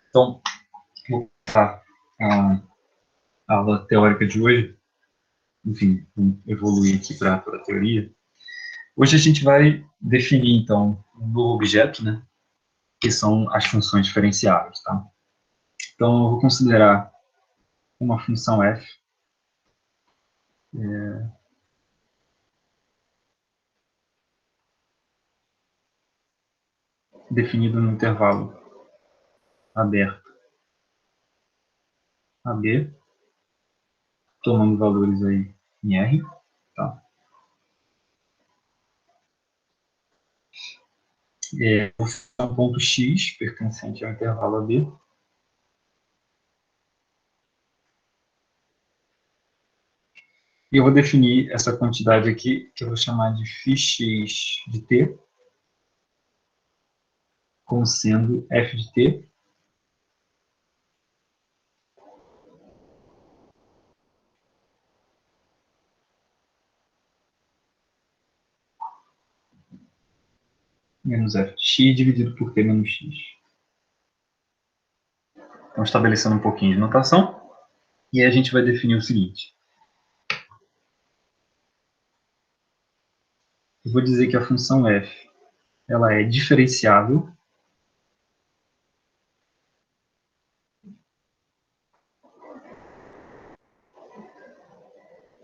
Então, vou começar a aula teórica de hoje. Enfim, vamos evoluir aqui para a teoria. Hoje a gente vai definir, então, um novo objeto, né? Que são as funções diferenciáveis, tá? Então, eu vou considerar uma função f definida no intervalo aberto AB, tomando valores aí em R, tá? Vou ficar um ponto X pertencente ao intervalo AB. E eu vou definir essa quantidade aqui, que eu vou chamar de φx de t, como sendo f de t menos f de x dividido por t menos x. Então, estabelecendo um pouquinho de notação, e aí a gente vai definir o seguinte. Eu vou dizer que a função f ela é diferenciável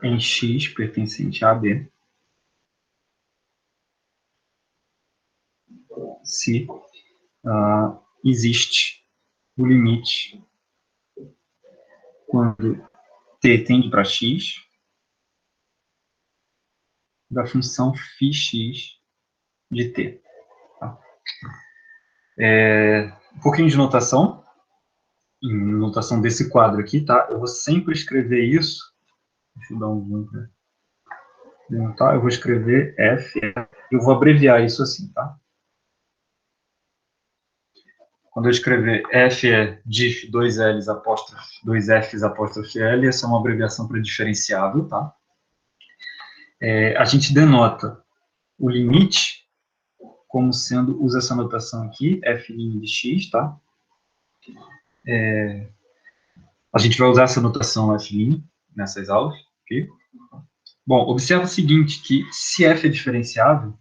em x pertencente a AB se existe o limite quando t tende para x da função φx de t. Tá? Um pouquinho de notação, em notação desse quadro aqui, tá? Eu vou sempre escrever isso. Deixa eu dar um zoom para denotar. Eu vou escrever f, eu vou abreviar isso assim, tá? Quando eu escrever f é diff 2Ls apóstrofe 2Fs apóstrofe L, essa é uma abreviação para diferenciável, tá? A gente denota o limite como sendo, usa essa notação aqui, f' de x, tá? A gente vai usar essa notação f' nessas aulas, ok? Bom, observa o seguinte, que se f é diferenciável,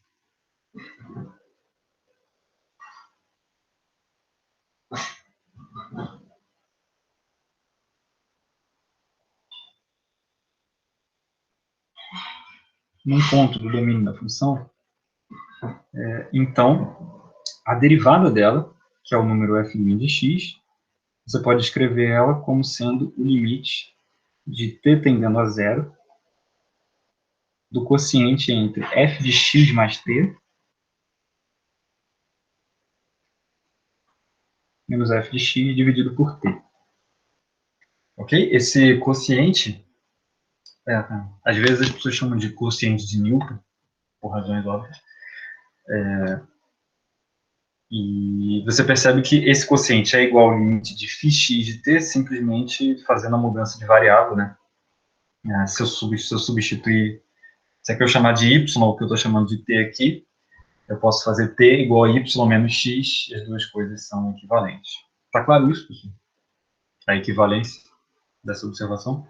num ponto do domínio da função, então, a derivada dela, que é o número f' de x, você pode escrever ela como sendo o limite de t tendendo a zero do quociente entre f de x mais t menos f de x dividido por t. Ok? Esse quociente, às vezes as pessoas chamam de quociente de Newton, por razões óbvias, e você percebe que esse quociente é igual ao limite de φx de t, simplesmente fazendo a mudança de variável, né? Se eu substituir, se aqui eu chamar de y, o que eu estou chamando de t aqui, eu posso fazer t igual a y menos x, e as duas coisas são equivalentes. Está claro isso, pessoal? A equivalência dessa observação?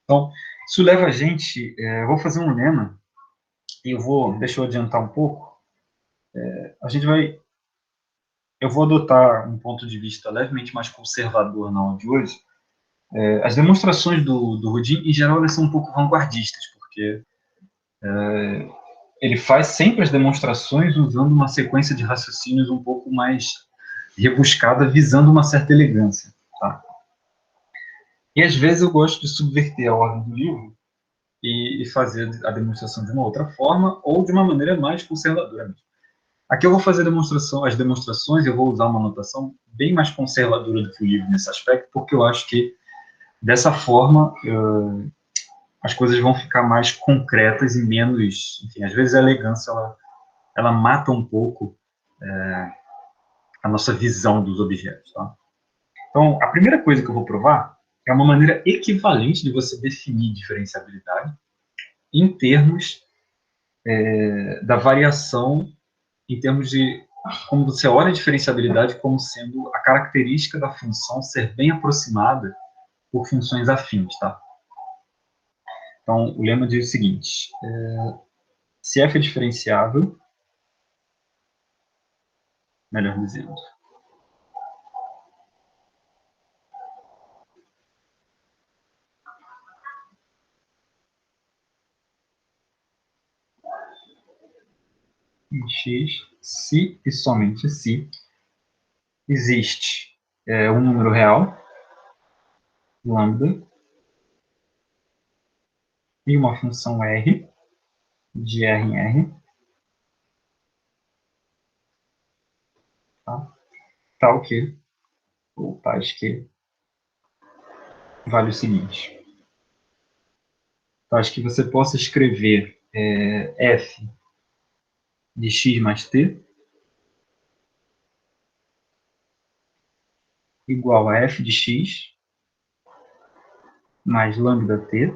Então, isso leva a gente, eu vou fazer um lema, e deixa eu adiantar um pouco, eu vou adotar um ponto de vista levemente mais conservador na aula de hoje. As demonstrações do Rudin, em geral, elas são um pouco vanguardistas, porque ele faz sempre as demonstrações usando uma sequência de raciocínios um pouco mais rebuscada, visando uma certa elegância. Tá? E às vezes eu gosto de subverter a ordem do livro e fazer a demonstração de uma outra forma ou de uma maneira mais conservadora. Aqui eu vou fazer as demonstrações, eu vou usar uma notação bem mais conservadora do que o livro nesse aspecto, porque eu acho que dessa forma as coisas vão ficar mais concretas e menos, enfim, às vezes a elegância ela mata um pouco a nossa visão dos objetos, tá? Então, a primeira coisa que eu vou provar é uma maneira equivalente de você definir diferenciabilidade em termos da variação em termos de como você olha a diferenciabilidade como sendo a característica da função ser bem aproximada por funções afins, tá? Então, o lema diz o seguinte, se f é diferenciável, melhor dizendo, em x, se e somente se existe um número real, lambda, e uma função r, de r em r, tá? Tal que, ou tais que, vale o seguinte. Tais que você possa escrever f de x mais t igual a f de x mais lambda t.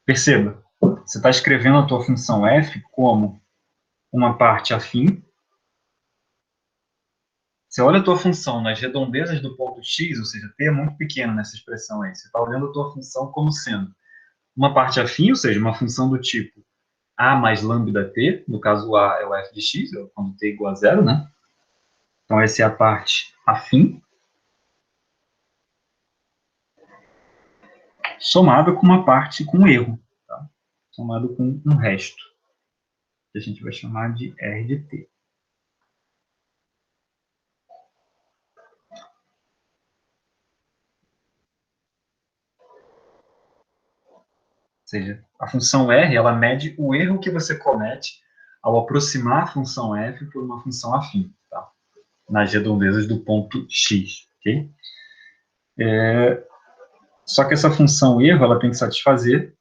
Perceba, você está escrevendo a tua função f como uma parte afim. Você olha a tua função nas redondezas do ponto x, ou seja, t é muito pequeno nessa expressão aí. Você está olhando a tua função como sendo uma parte afim, ou seja, uma função do tipo a mais lambda t, no caso a é o f de x, quando t é igual a zero, né? Então essa é a parte afim, somado com uma parte com erro, tá? Somado com um resto, que a gente vai chamar de r de t. Ou seja, a função r, ela mede o erro que você comete ao aproximar a função f por uma função afim, tá? Nas redondezas do ponto x, ok? Só que essa função erro, ela tem que satisfazer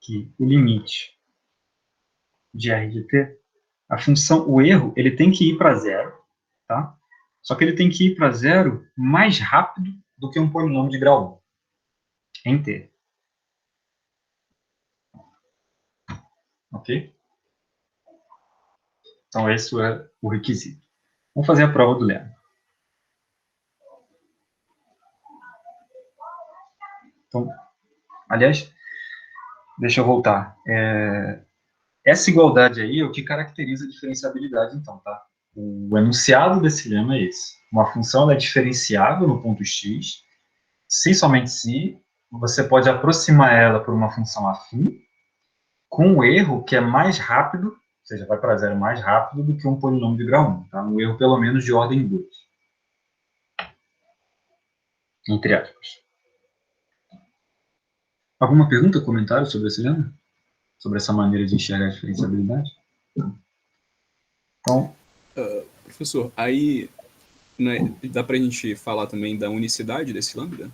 que o limite de r de t, a função, o erro, ele tem que ir para zero, tá? Só que ele tem que ir para zero mais rápido do que um polinômio de grau 1, em t, ok? Então esse é o requisito. Vamos fazer a prova do lema. Então, aliás, deixa eu voltar. Essa igualdade aí é o que caracteriza a diferenciabilidade, então, tá? O enunciado desse lema é esse. Uma função é diferenciável no ponto x, se somente se você pode aproximar ela por uma função afim, com um erro que é mais rápido, ou seja, vai para zero mais rápido do que um polinômio de grau 1, tá? Um erro pelo menos de ordem 2, entre aspas. Alguma pergunta, comentário sobre esse lema? Sobre essa maneira de enxergar a diferenciabilidade? Então, Professor, aí né, dá para a gente falar também da unicidade desse lambda?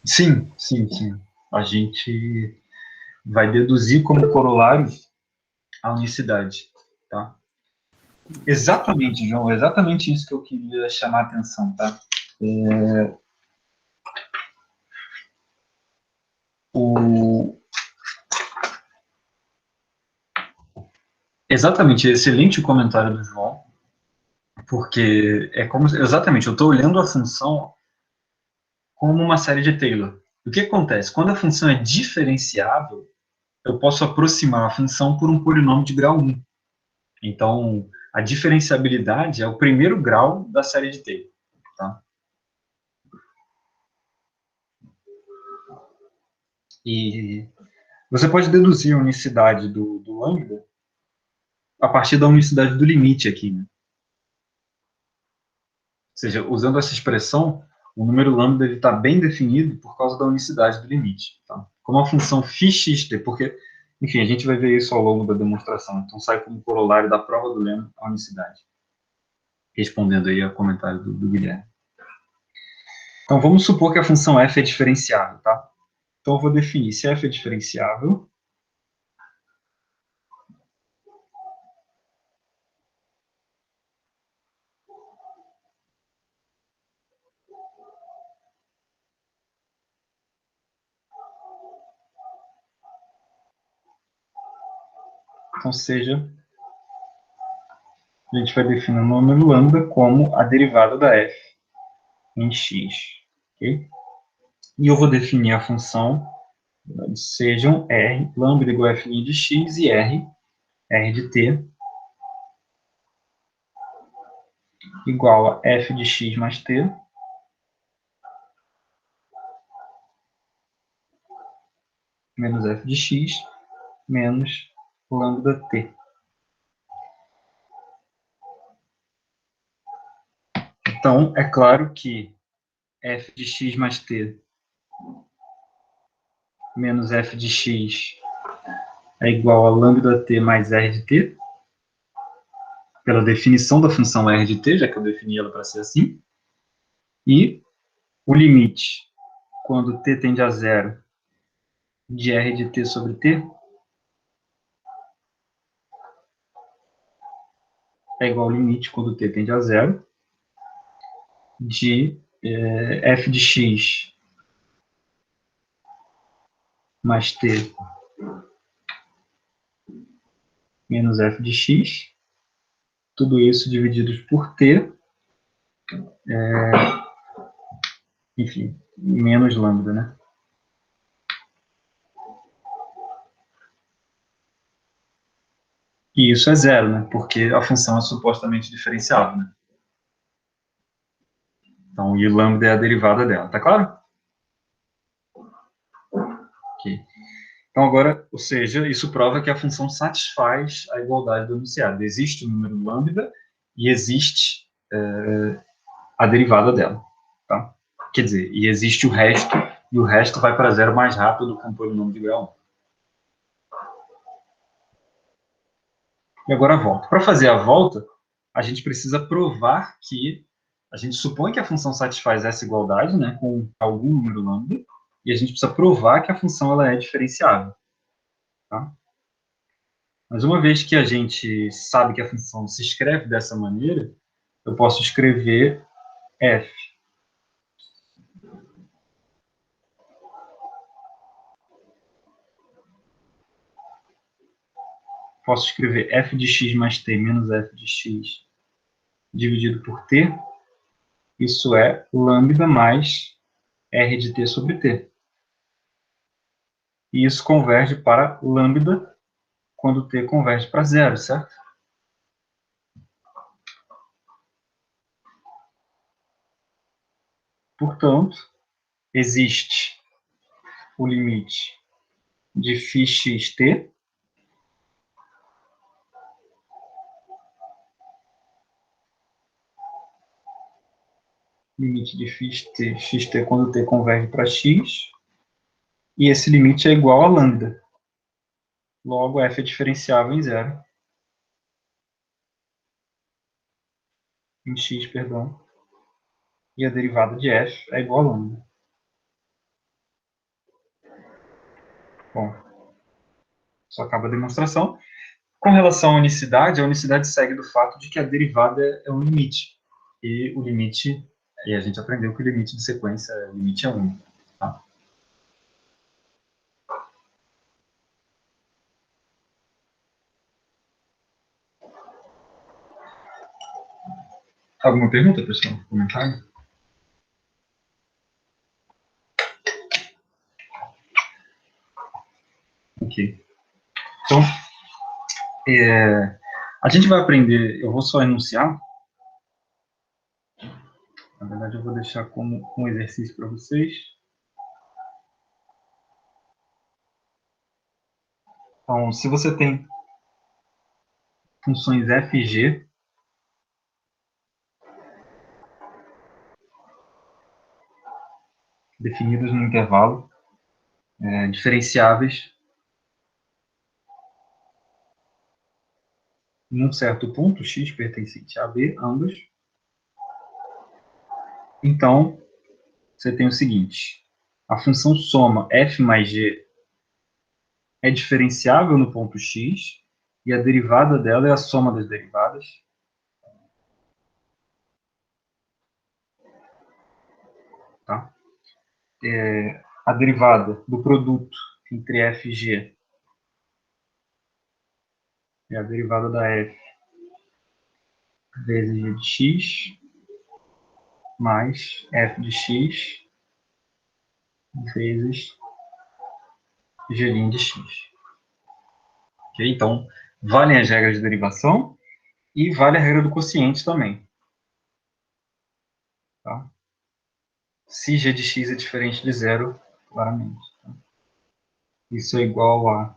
sim, sim, sim. A gente vai deduzir como corolário a unicidade, tá? Exatamente, João, exatamente isso que eu queria chamar a atenção, tá? O... Exatamente, excelente o comentário do João, porque é como, exatamente, eu estou olhando a função como uma série de Taylor. O que acontece? Quando a função é diferenciável, eu posso aproximar a função por um polinômio de grau 1. Então, a diferenciabilidade é o primeiro grau da série de Taylor, tá? E você pode deduzir a unicidade do lambda a partir da unicidade do limite aqui, né? Ou seja, usando essa expressão, o número lambda está bem definido por causa da unicidade do limite. Tá? Como a função φxt, porque, enfim, a gente vai ver isso ao longo da demonstração. Então, sai como corolário da prova do lema a unicidade. Respondendo aí ao comentário do Guilherme. Então, vamos supor que a função f é diferenciável, tá? Então, eu vou definir se f é diferenciável. Então, seja, a gente vai definir o número lambda como a derivada da f em x. Okay? E eu vou definir a função, sejam r, lambda igual a f' de x, e r de t, igual a f de x mais t, menos f de x, menos lambda t. Então, é claro que f de x mais t menos f de x é igual a lambda t mais r de t, pela definição da função r de t, já que eu defini ela para ser assim, e o limite, quando t tende a zero, de r de t sobre t, é igual ao limite, quando t tende a zero, de f de x mais t menos f de x, tudo isso divididos por t, enfim, menos lambda, né? E isso é zero, né? Porque a função é supostamente diferenciável, né? Então, e lambda é a derivada dela, tá claro? Ok. Então, agora, ou seja, isso prova que a função satisfaz a igualdade do enunciado. Existe o número lambda e existe a derivada dela, tá? Quer dizer, e existe o resto, e o resto vai para zero mais rápido do que um polinômio de grau 1. E agora a volta. Para fazer a volta, a gente precisa provar que a gente supõe que a função satisfaz essa igualdade, né, com algum número lambda, e a gente precisa provar que a função ela é diferenciável, tá? Mas uma vez que a gente sabe que a função se escreve dessa maneira, eu posso escrever f. Posso escrever f de x mais t menos f de x dividido por t. Isso é lambda mais r de t sobre t. E isso converge para lambda quando t converge para zero, certo? Portanto, existe o limite de φxt, limite de xt quando t converge para x, e esse limite é igual a lambda. Logo, f é diferenciável em zero. Em x, perdão. E a derivada de f é igual a lambda. Bom, isso acaba a demonstração. Com relação à unicidade, a unicidade segue do fato de que a derivada é um limite. E o limite, e a gente aprendeu que o limite de sequência, o limite é único. Tá? Alguma pergunta, pessoal? Comentário? Ok. Então, a gente vai aprender, eu vou só enunciar. Na verdade, eu vou deixar como um exercício para vocês. Então, se você tem funções f e g, definidas no intervalo, diferenciáveis, num certo ponto, x pertencente a b, ambos, então, você tem o seguinte, a função soma f mais g é diferenciável no ponto x, e a derivada dela é a soma das derivadas. Tá? A derivada do produto entre f e g é a derivada da f vezes g de x mais f de x vezes g' de x. Okay? Então, valem as regras de derivação e vale a regra do quociente também. Tá? Se g de x é diferente de zero, claramente. Tá? Isso é igual a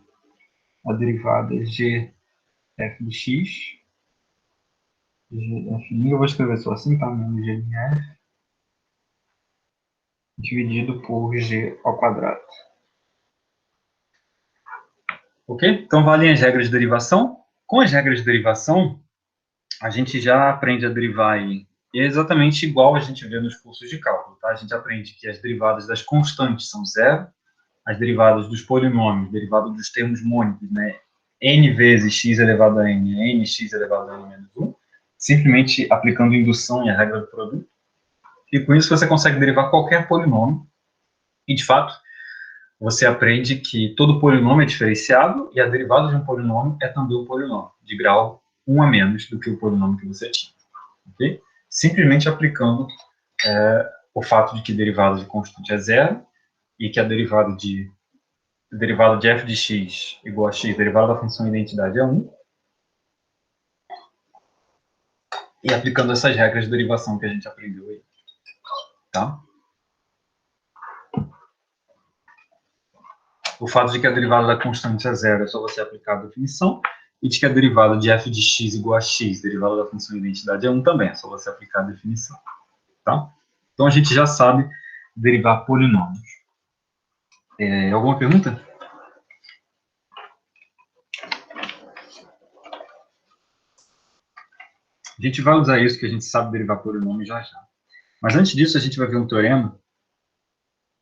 derivada g f de x, eu vou escrever só assim, tá? Menos g de f, dividido por g ao quadrado. Ok? Então, valem as regras de derivação. Com as regras de derivação, a gente já aprende a derivar aí. E é exatamente igual a gente vê nos cursos de cálculo, tá? A gente aprende que as derivadas das constantes são zero, as derivadas dos polinômios, derivada dos termos mônicos, né? N vezes x elevado a n, nx elevado a n menos 1, simplesmente aplicando indução e a regra do produto. E com isso você consegue derivar qualquer polinômio. E, de fato, você aprende que todo polinômio é diferenciável e a derivada de um polinômio é também um polinômio, de grau 1 a menos do que o polinômio que você tinha. Okay? Simplesmente aplicando o fato de que a derivada de constante é zero e que a derivada de f de x igual a x, derivada da função identidade é 1, e aplicando essas regras de derivação que a gente aprendeu aí. Tá? O fato de que a derivada da constante é zero é só você aplicar a definição, e de que a derivada de f de x igual a x, derivada da função identidade é 1 também, é só você aplicar a definição. Tá? Então a gente já sabe derivar polinômios. Alguma pergunta? A gente vai usar isso, que a gente sabe derivar polinômio já já. Mas antes disso, a gente vai ver um teorema,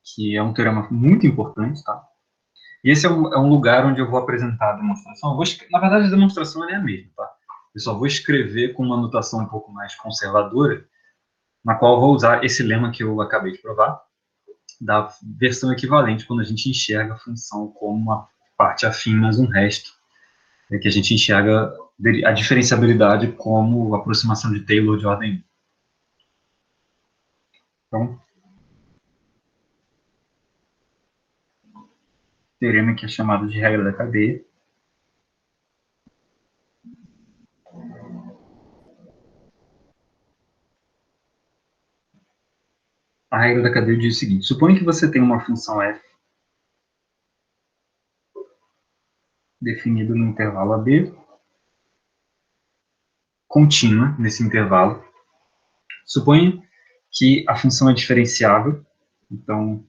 que é um teorema muito importante, tá? E esse é um lugar onde eu vou apresentar a demonstração. Na verdade, a demonstração é a mesma, tá? Eu só vou escrever com uma notação um pouco mais conservadora, na qual eu vou usar esse lema que eu acabei de provar, da versão equivalente, quando a gente enxerga a função como uma parte afim, mas um resto, que a gente enxerga a diferenciabilidade como aproximação de Taylor de ordem 1. Então, teorema que é chamado de regra da cadeia. A regra da cadeia diz o seguinte: suponha que você tem uma função f definida no intervalo AB, contínua nesse intervalo. Suponha que a função é diferenciável, então,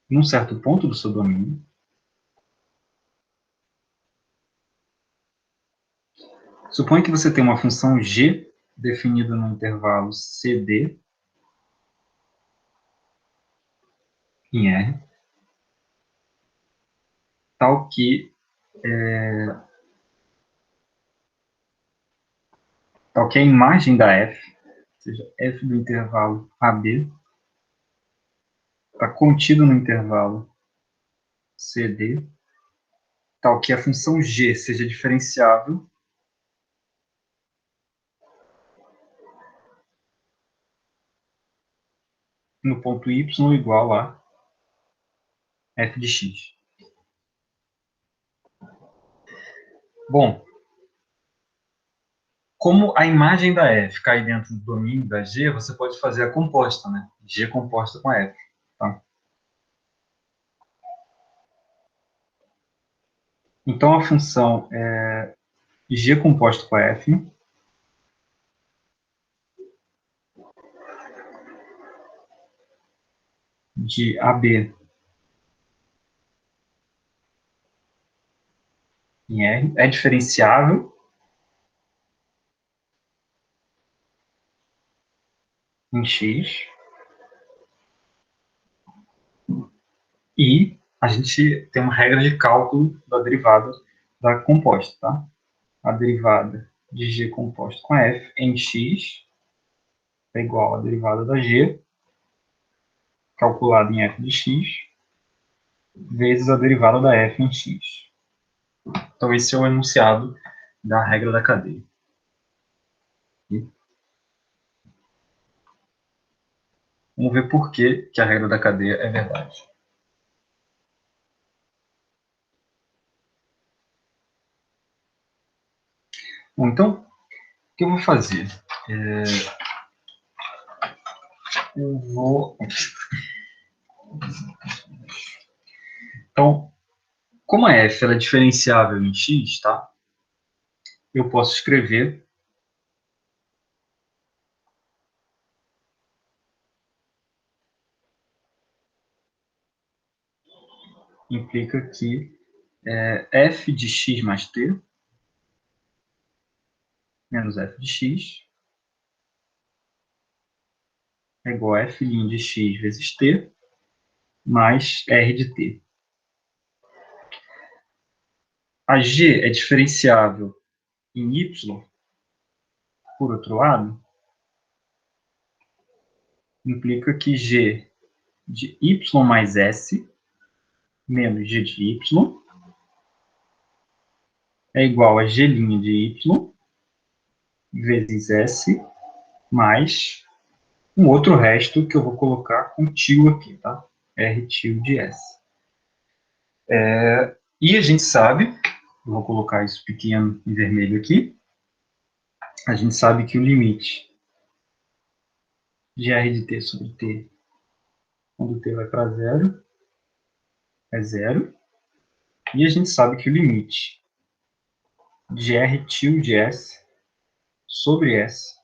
num certo ponto do seu domínio, suponha que você tem uma função g definida no intervalo CD em R, tal que a imagem da f, ou seja, f do intervalo AB, está contido no intervalo CD, tal que a função g seja diferenciável no ponto y igual a f de x. Bom, como a imagem da f cai dentro do domínio da g, você pode fazer a composta, né? G composta com f. Tá? Então, a função é g composto com f de AB em R é diferenciável em x e a gente tem uma regra de cálculo da derivada da composta, tá? A derivada de g composto com f em x é igual à derivada da g calculada em f de x vezes a derivada da f em x. Então, esse é o enunciado da regra da cadeia. Vamos ver por que a regra da cadeia é verdade. Bom, então, o que eu vou fazer? Eu vou... Então, como a f ela é diferenciável em x, tá? Eu posso escrever implica que f de x mais t menos f de x é igual a f' de x vezes t mais r de t. A g é diferenciável em y, por outro lado, implica que g de y mais s menos g de y é igual a g' de y vezes s mais um outro resto que eu vou colocar com tio aqui, tá? R tio de s. E a gente sabe, eu vou colocar isso pequeno em vermelho aqui, a gente sabe que o limite de R de t sobre t, quando t vai para zero, é zero. E a gente sabe que o limite de R tio de s sobre s,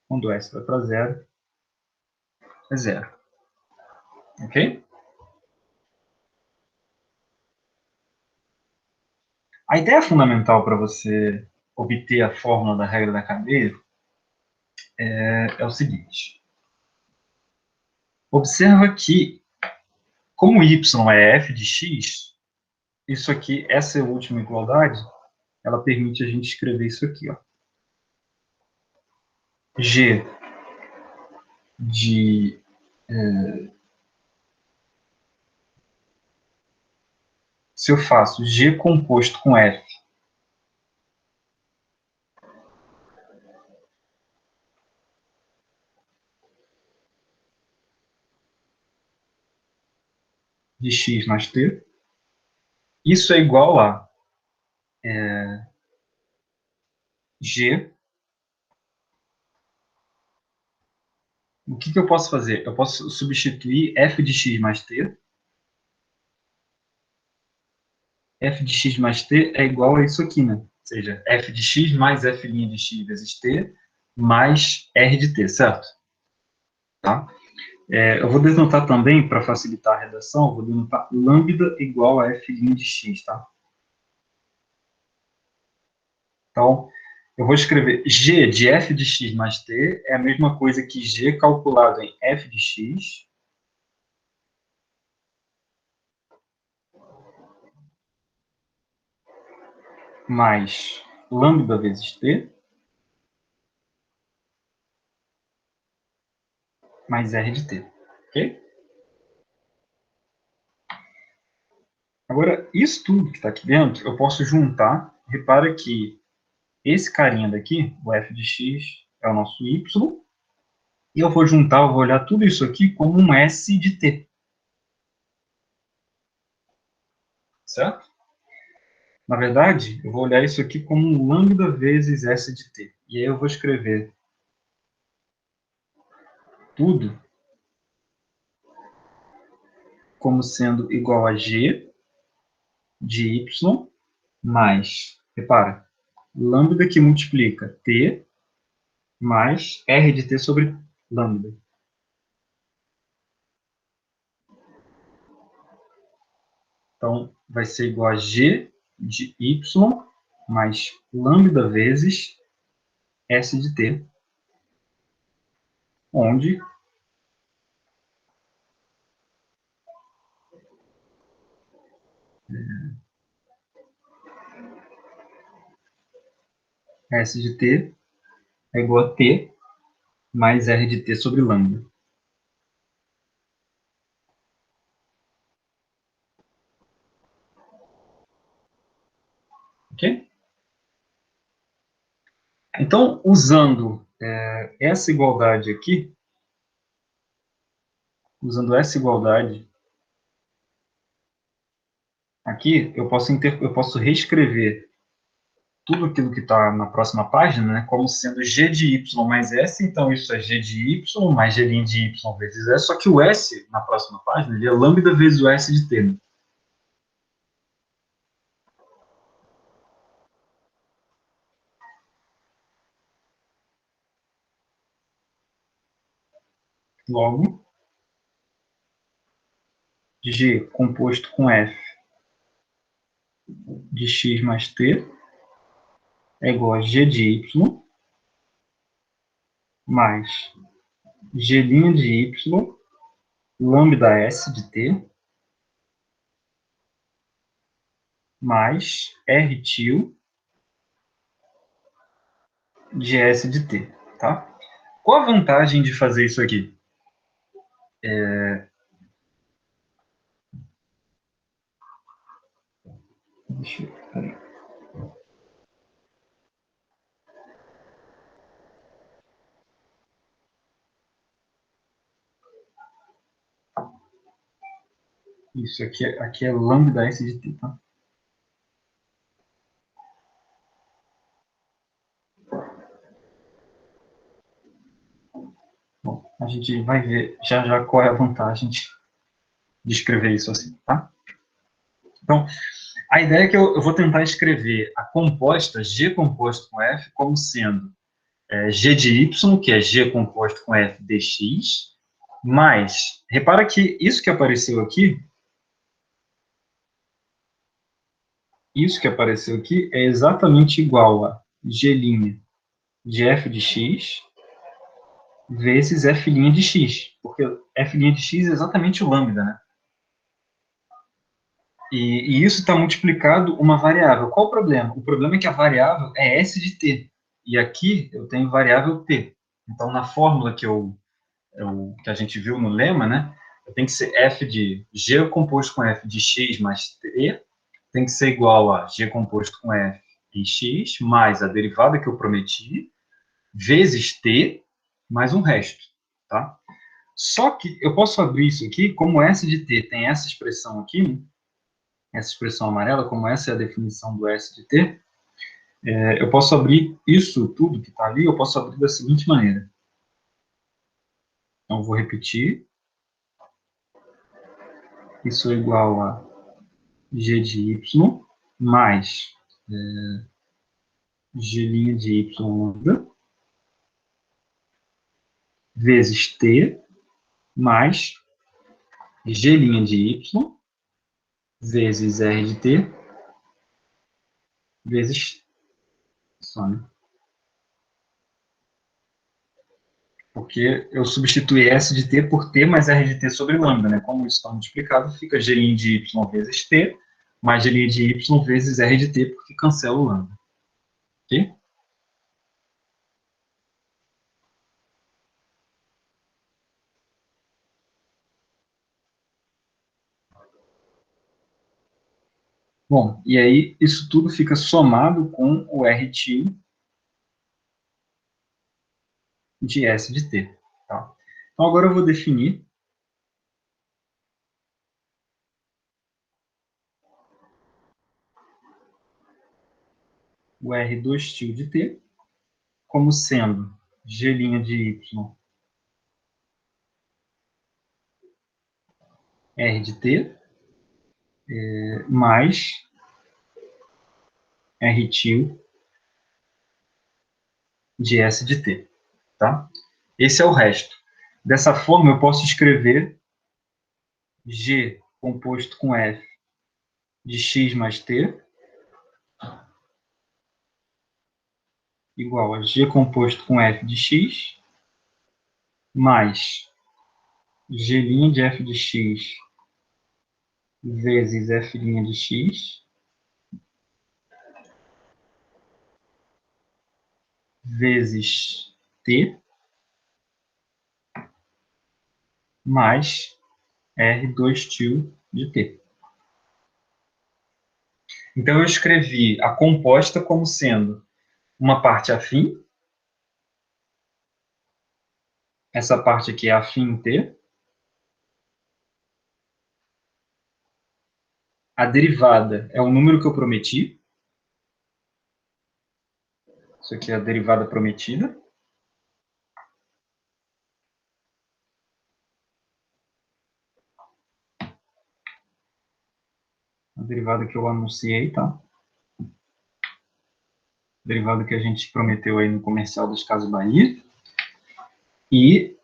quando s vai para zero, é zero. Ok? A ideia fundamental para você obter a fórmula da regra da cadeia é o seguinte. Observa que, como y é f de x, isso aqui, essa última igualdade, ela permite a gente escrever isso aqui, ó. G de se eu faço G composto com F de x mais t, isso é igual a G. O que eu posso fazer? Eu posso substituir f de x mais t. F de x mais t é igual a isso aqui, né? Ou seja, f de x mais f' de x vezes t mais r de t, certo? Tá? Eu vou denotar também, para facilitar a redação, eu vou denotar lambda igual a f' de x, tá? Então, eu vou escrever g de f de x mais t é a mesma coisa que g calculado em f de x mais lambda vezes t mais r de t, ok? Agora, isso tudo que está aqui dentro, eu posso juntar. Repara que esse carinha daqui, o f de x, é o nosso y, e eu vou juntar, eu vou olhar tudo isso aqui como um s de t. Certo? Na verdade, eu vou olhar isso aqui como um lambda vezes s de t. E aí eu vou escrever tudo como sendo igual a g de y mais, repara, lambda que multiplica t mais r de t sobre lambda. Então, vai ser igual a g de y mais lambda vezes s de t, onde s de t é igual a t mais r de t sobre lambda. Ok? Então, usando essa igualdade aqui, aqui, eu posso reescrever tudo aquilo que está na próxima página, né, como sendo g de y mais s, então isso é g de y mais g' de y vezes s, só que o s, na próxima página, ele é lambda vezes o s de t. Né? Logo, g composto com f de x mais t é igual a g de y mais g' de y lambda s de t mais r tio de s de t, tá? Qual a vantagem de fazer isso aqui? Deixa eu... Peraí. Isso aqui é lambda s de t, tá? Bom, a gente vai ver já já qual é a vantagem de escrever isso assim, tá? Então, a ideia é que eu vou tentar escrever a composta G composto com F como sendo G de Y, que é G composto com F dx, mais, repara que isso que apareceu aqui é exatamente igual a G' de F de x vezes F' de x, porque F' de x é exatamente o lambda, né? E isso está multiplicado uma variável. Qual o problema? O problema é que a variável é S de t. E aqui eu tenho variável t. Então, na fórmula que a gente viu no lema, né, tem que ser f de g composto com f de x mais t, tem que ser igual a g composto com f em x, mais a derivada que eu prometi, vezes t, mais um resto. Tá? Só que eu posso abrir isso aqui, como s de t tem essa expressão aqui, essa expressão amarela, como essa é a definição do S de T, eu posso abrir isso tudo que está ali, eu posso abrir da seguinte maneira. Então, vou repetir. Isso é igual a G de Y mais G' de Y lambda vezes T mais G' de Y vezes R de T vezes só, né? Porque eu substituí S de T por T mais R de T sobre lambda, né? Como isso está multiplicado, fica G' de Y vezes T mais G' de Y vezes R de T, porque cancela o lambda. Ok? Bom, e aí isso tudo fica somado com o R tio de S de T. Tá? Então agora eu vou definir o R2 tio de T como sendo G' de Y R de T mais R tio de S de T. Tá? Esse é o resto. Dessa forma, eu posso escrever G composto com F de x mais t igual a G composto com F de x mais G' de F de x vezes F' de x vezes t mais R2 tio de t. Então, eu escrevi a composta como sendo uma parte afim, essa parte aqui é afim em T, a derivada é o número que eu prometi, isso aqui é a derivada prometida, a derivada que eu anunciei, tá? Derivada que a gente prometeu aí no comercial das Casas Bahia, e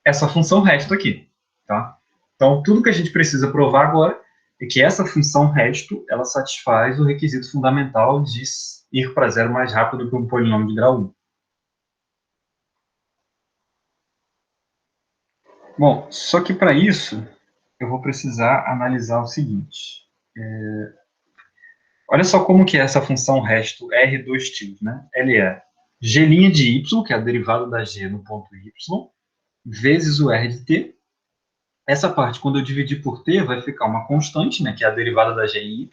essa função resto aqui, tá? Então, tudo que a gente precisa provar agora é que essa função resto, ela satisfaz o requisito fundamental de ir para zero mais rápido que um polinômio de grau 1. Bom, só que para isso, eu vou precisar analisar o seguinte. Olha só como que é essa função resto R dois tios, né? Ele é g' de y, que é a derivada da g no ponto y, vezes o R de t. Essa parte, quando eu dividir por t, vai ficar uma constante, né, que é a derivada da g em y,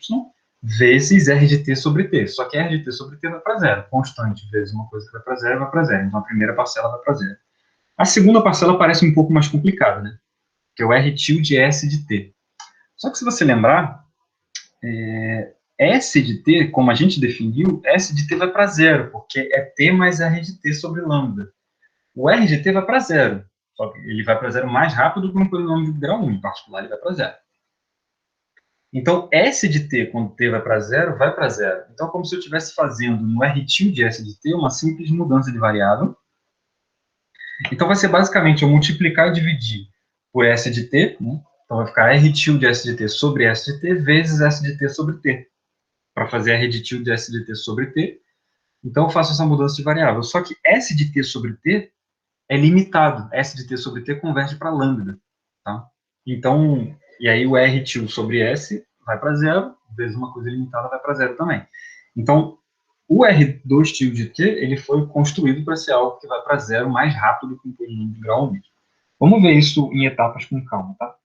vezes R de t sobre t. Só que R de t sobre t vai para zero. Constante vezes uma coisa que vai para zero, vai para zero. Então, a primeira parcela vai para zero. A segunda parcela parece um pouco mais complicada, né? Que é o R tilde S de t. Só que se você lembrar, S de t, como a gente definiu, S de t vai para zero, porque é t mais R de t sobre lambda. O R de t vai para zero, só que ele vai para zero mais rápido que um polinômio de grau 1, em particular ele vai para zero. Então, S de t, quando t vai para zero, vai para zero. Então, é como se eu estivesse fazendo no R tilde S de t uma simples mudança de variável. Então, vai ser basicamente eu multiplicar e dividir por S de t, né? Então, vai ficar R tilde S de t sobre S de t vezes S de t sobre t, para fazer R de tilde S de t sobre t. Então, eu faço essa mudança de variável. Só que S de t sobre t é limitado. S de t sobre t converte para lambda. Tá? Então, e aí o R tilde sobre S vai para zero, vezes uma coisa limitada vai para zero também. Então, o R2 tilde de t, ele foi construído para ser algo que vai para zero mais rápido que um polinômio de grau 1. Vamos ver isso em etapas com calma, tá?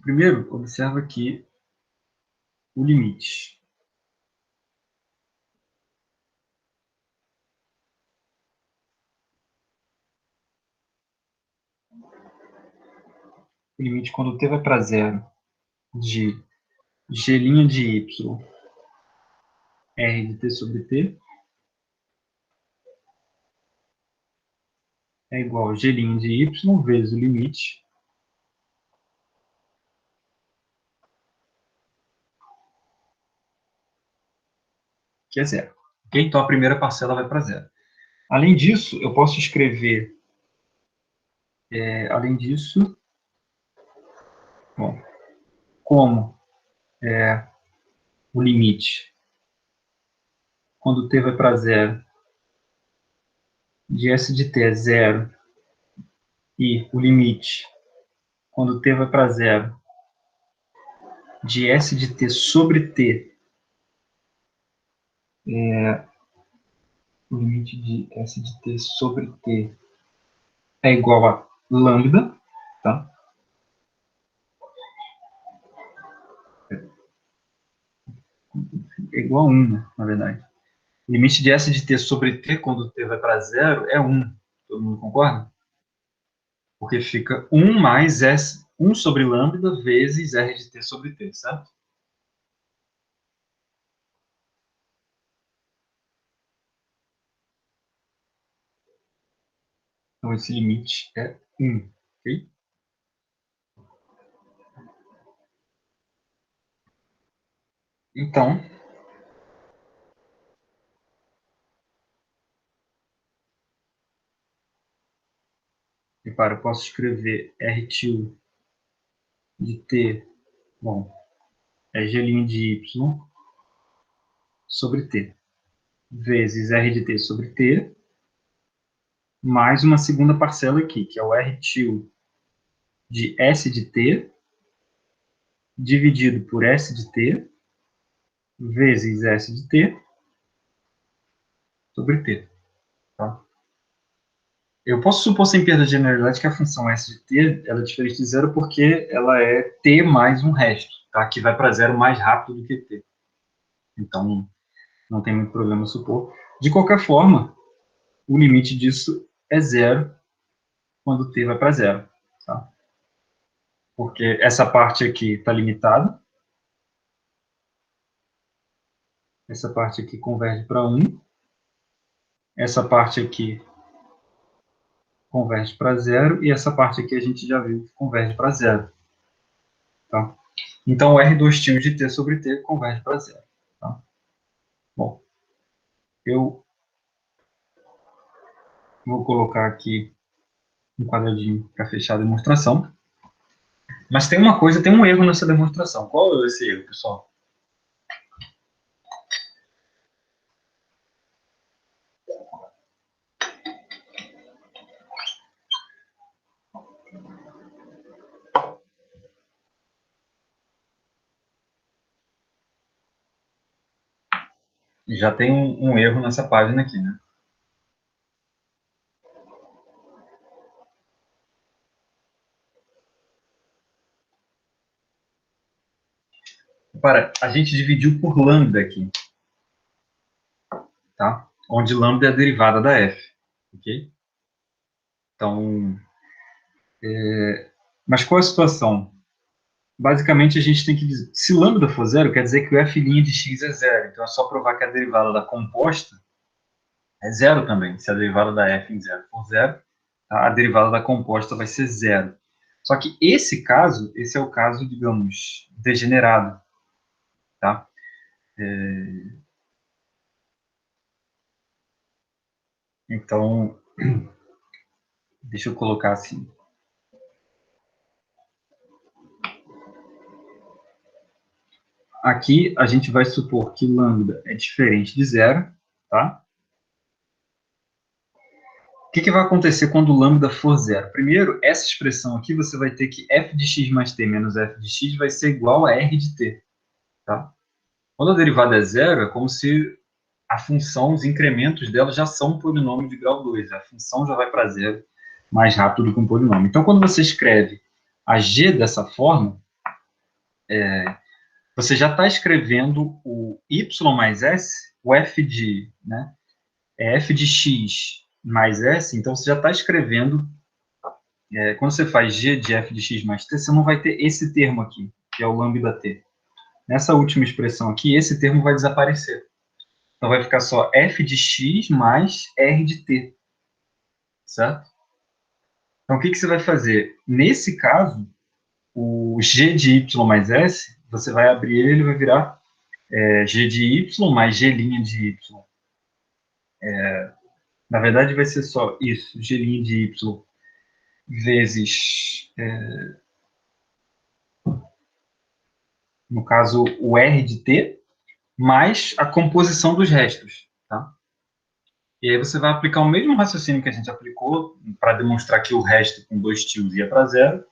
Primeiro, observa aqui o limite. O limite, quando t vai para zero, de g' de y, R de t sobre t, é igual a g' de y vezes o limite que é zero. Okay? Então, a primeira parcela vai para zero. Além disso, eu posso escrever, além disso, bom, como o limite, quando t vai para zero, de S de t é zero, e o limite, quando t vai para zero, de S de t sobre t, o limite de S de t sobre t é igual a lambda, tá? É igual a 1, né, na verdade. O limite de S de t sobre t, quando t vai para zero, é 1. Todo mundo concorda? Porque fica 1 mais S, 1 sobre lambda vezes R de t sobre t, certo? Então, esse limite é 1, ok? Então, repara, eu posso escrever R tilde de t, bom, é g' de y sobre t, vezes R de t sobre t, mais uma segunda parcela aqui, que é o R tilde de S de t, dividido por S de t, vezes S de t, sobre t. Tá? Eu posso supor sem perda de generalidade que a função S de t ela é diferente de zero porque ela é t mais um resto, tá? Que vai para zero mais rápido do que t. Então, não tem muito problema supor. De qualquer forma, o limite disso é zero quando t vai para zero, tá? Porque essa parte aqui está limitada. Essa parte aqui converge para 1. Essa parte aqui converge para zero. E essa parte aqui a gente já viu que converge para zero. Tá? Então, o R2 tio de t sobre t converge para zero. Tá? Bom, eu vou colocar aqui um quadradinho para fechar a demonstração. Mas tem uma coisa, tem um erro nessa demonstração. Qual é esse erro, pessoal? Já tem um erro nessa página aqui, né? Para, a gente dividiu por lambda aqui, tá? Onde lambda é a derivada da f, ok? Então, mas qual é a situação? Basicamente, a gente tem que dizer, se lambda for zero, quer dizer que o f' de x é zero. Então, é só provar que a derivada da composta é zero também. Se a derivada da f em zero for zero, tá? A derivada da composta vai ser zero. Só que esse caso, esse é o caso, digamos, degenerado, tá? Então, deixa eu colocar assim. Aqui, a gente vai supor que lambda é diferente de zero, tá? O que vai acontecer quando lambda for zero? Primeiro, essa expressão aqui, você vai ter que f de x mais t menos f de x vai ser igual a r de t, tá? Quando a derivada é zero, é como se a função, os incrementos dela já são um polinômio de grau 2. A função já vai para zero mais rápido do que um polinômio. Então, quando você escreve a g dessa forma, você já está escrevendo o y mais s, o f de, né, é f de x mais s, então você já está escrevendo, quando você faz g de f de x mais t, você não vai ter esse termo aqui, que é o lambda t. Nessa última expressão aqui, esse termo vai desaparecer. Então vai ficar só f de x mais r de t, certo? Então o que você vai fazer? Nesse caso, o g de y mais s, você vai abrir ele vai virar g de y mais g' de y. Na verdade, vai ser só isso, g' de y vezes, no caso, o r de t, mais a composição dos restos, tá? E aí você vai aplicar o mesmo raciocínio que a gente aplicou para demonstrar que o resto com dois tios ia para zero,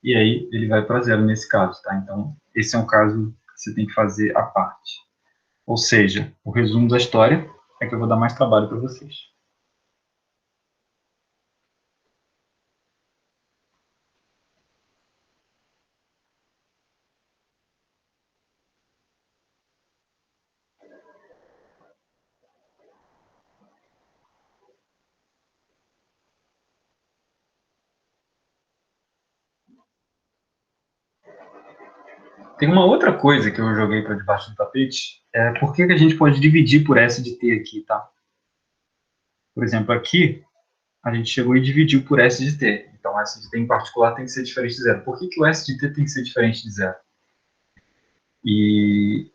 e aí ele vai para zero nesse caso, tá? Então, esse é um caso que você tem que fazer à parte. Ou seja, o resumo da história é que eu vou dar mais trabalho para vocês. Tem uma outra coisa que eu joguei para debaixo do tapete, por que a gente pode dividir por S de T aqui, tá? Por exemplo, aqui, a gente chegou e dividiu por S de T. Então, S de T em particular tem que ser diferente de zero. Por que o S de T tem que ser diferente de zero? E,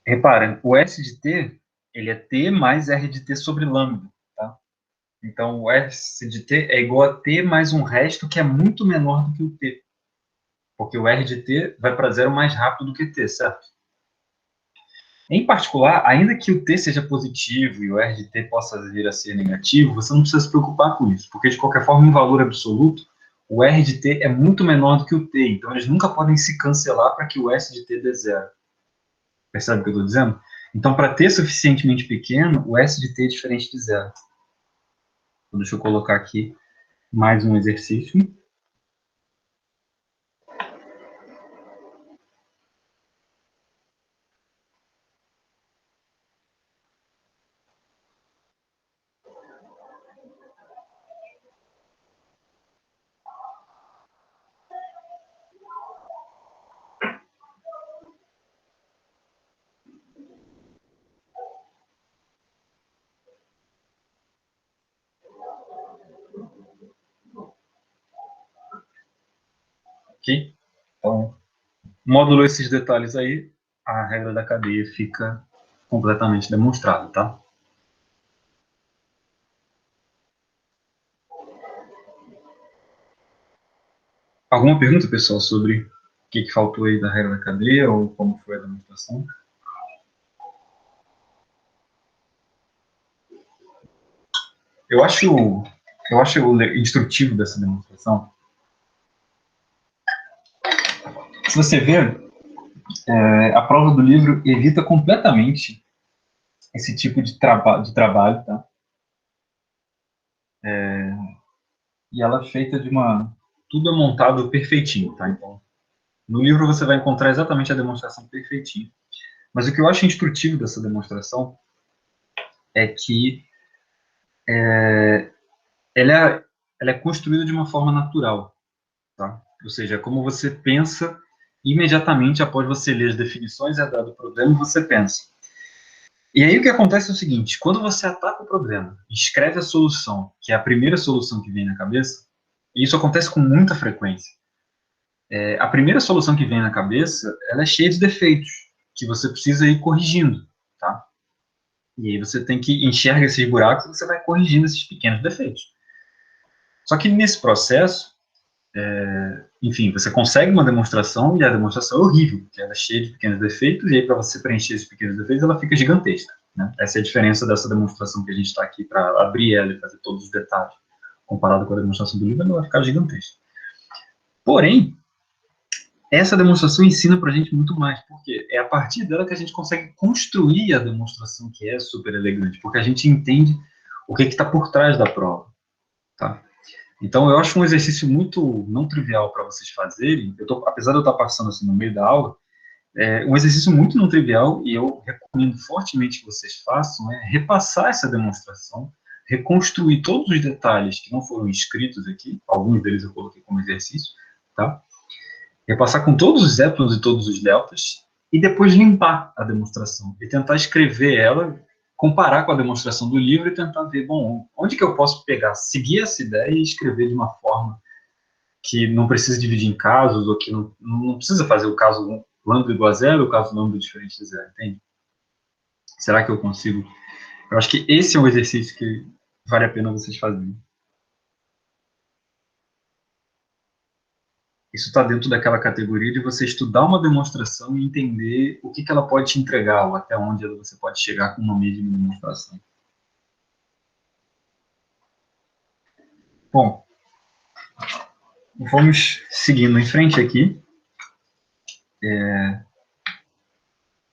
repara, o S de T, ele é T mais R de T sobre lambda, tá? Então, o S de T é igual a T mais um resto que é muito menor do que o T. Porque o R de T vai para zero mais rápido do que T, certo? Em particular, ainda que o t seja positivo e o r de t possa vir a ser negativo, você não precisa se preocupar com isso, porque de qualquer forma, em valor absoluto, o r de t é muito menor do que o t, então eles nunca podem se cancelar para que o s de t dê zero. Percebe o que eu estou dizendo? Então, para t suficientemente pequeno, o s de t é diferente de zero. Então, deixa eu colocar aqui mais um exercício. Ok? Então, módulo esses detalhes aí, a regra da cadeia fica completamente demonstrada, tá? Alguma pergunta, pessoal, sobre o que faltou aí da regra da cadeia ou como foi a demonstração? Eu acho, eu acho instrutivo dessa demonstração. Se você ver, a prova do livro evita completamente esse tipo de trabalho, tá? E ela é feita de uma... Tudo é montado perfeitinho, tá? Então, no livro você vai encontrar exatamente a demonstração perfeitinha. Mas o que eu acho instrutivo dessa demonstração é que ela é construída de uma forma natural, tá? Ou seja, é como você pensa imediatamente após você ler as definições e é dado o problema, você pensa. E aí o que acontece é o seguinte, quando você ataca o problema, escreve a solução, que é a primeira solução que vem na cabeça, e isso acontece com muita frequência. A primeira solução que vem na cabeça, ela é cheia de defeitos, que você precisa ir corrigindo, tá? E aí você tem que enxergar esses buracos e você vai corrigindo esses pequenos defeitos. Só que nesse processo, enfim, você consegue uma demonstração e a demonstração é horrível, porque ela é cheia de pequenos defeitos, e aí para você preencher esses pequenos defeitos, ela fica gigantesca, né? Essa é a diferença dessa demonstração que a gente está aqui para abrir ela e fazer todos os detalhes. Comparado com a demonstração do livro, ela vai ficar gigantesca. Porém, essa demonstração ensina para a gente muito mais, porque é a partir dela que a gente consegue construir a demonstração que é super elegante, porque a gente entende o que está por trás da prova, tá? Então, eu acho um exercício muito não trivial para vocês fazerem. Apesar de eu estar passando assim no meio da aula, é um exercício muito não trivial e eu recomendo fortemente que vocês façam é repassar essa demonstração, reconstruir todos os detalhes que não foram escritos aqui, alguns deles eu coloquei como exercício, tá? Repassar com todos os épsilons e todos os deltas e depois limpar a demonstração e tentar escrever ela, comparar com a demonstração do livro e tentar ver, bom, onde que eu posso pegar, seguir essa ideia e escrever de uma forma que não precisa dividir em casos ou que não precisa fazer o caso lambda igual a zero, o caso lambda diferente de zero, entende? Será que eu consigo? Eu acho que esse é um exercício que vale a pena vocês fazerem. Isso está dentro daquela categoria de você estudar uma demonstração e entender o que ela pode te entregar, ou até onde você pode chegar com uma mesma demonstração. Bom, vamos seguindo em frente aqui.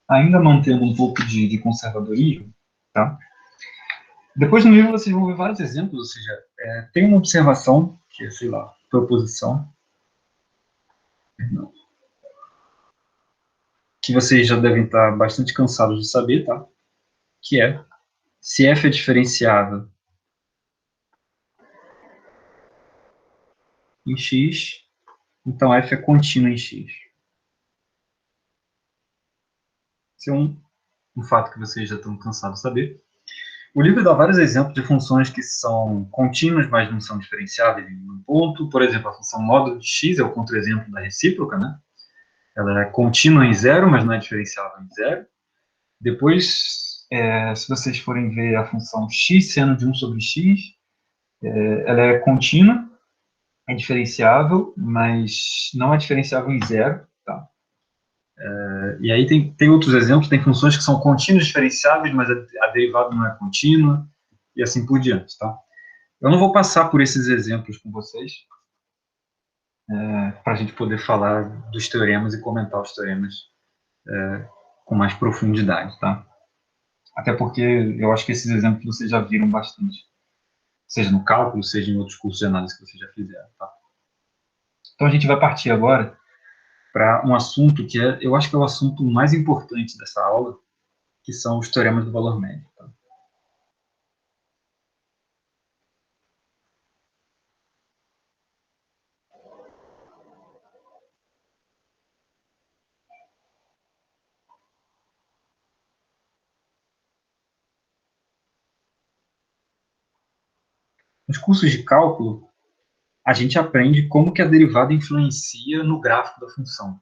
Ainda mantendo um pouco de conservadorismo, tá? Depois no livro vocês vão ver vários exemplos, ou seja, tem uma observação, que é, sei lá, proposição, que vocês já devem estar bastante cansados de saber, tá? Que é, se f é diferenciável em x, então f é contínua em x. Esse é um fato que vocês já estão cansados de saber. O livro dá vários exemplos de funções que são contínuas, mas não são diferenciáveis em um ponto. Por exemplo, a função módulo de x é o contra-exemplo da recíproca, né? Ela é contínua em zero, mas não é diferenciável em zero. Depois, se vocês forem ver a função x seno de 1 sobre x, ela é contínua, é diferenciável, mas não é diferenciável em zero, tá? E aí tem outros exemplos, tem funções que são contínuas diferenciáveis, mas a derivada não é contínua, e assim por diante, tá? Eu não vou passar por esses exemplos com vocês, para a gente poder falar dos teoremas e comentar os teoremas com mais profundidade, tá? Até porque eu acho que esses exemplos vocês já viram bastante. seja no cálculo, seja em outros cursos de análise que vocês já fizeram. Tá? Então, a gente vai partir agora para um assunto que eu acho que é o assunto mais importante dessa aula, que são os teoremas do valor médio. Tá? Nos cursos de cálculo, a gente aprende como que a derivada influencia no gráfico da função.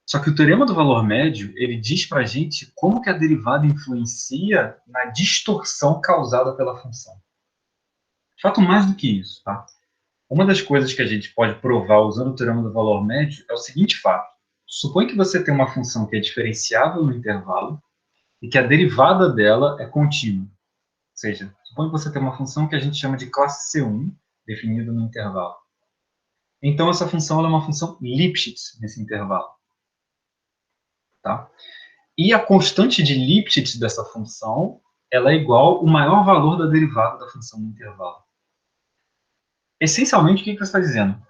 Só que o teorema do valor médio, ele diz para a gente como que a derivada influencia na distorção causada pela função. De fato, mais do que isso, tá? Uma das coisas que a gente pode provar usando o teorema do valor médio é o seguinte fato. Supõe que você tem uma função que é diferenciável no intervalo e que a derivada dela é contínua. Ou seja, supõe que você tem uma função que a gente chama de classe C1, definida no intervalo. Então, essa função é uma função Lipschitz nesse intervalo. Tá? E a constante de Lipschitz dessa função ela é igual ao maior valor da derivada da função no intervalo. Essencialmente, o que você está dizendo?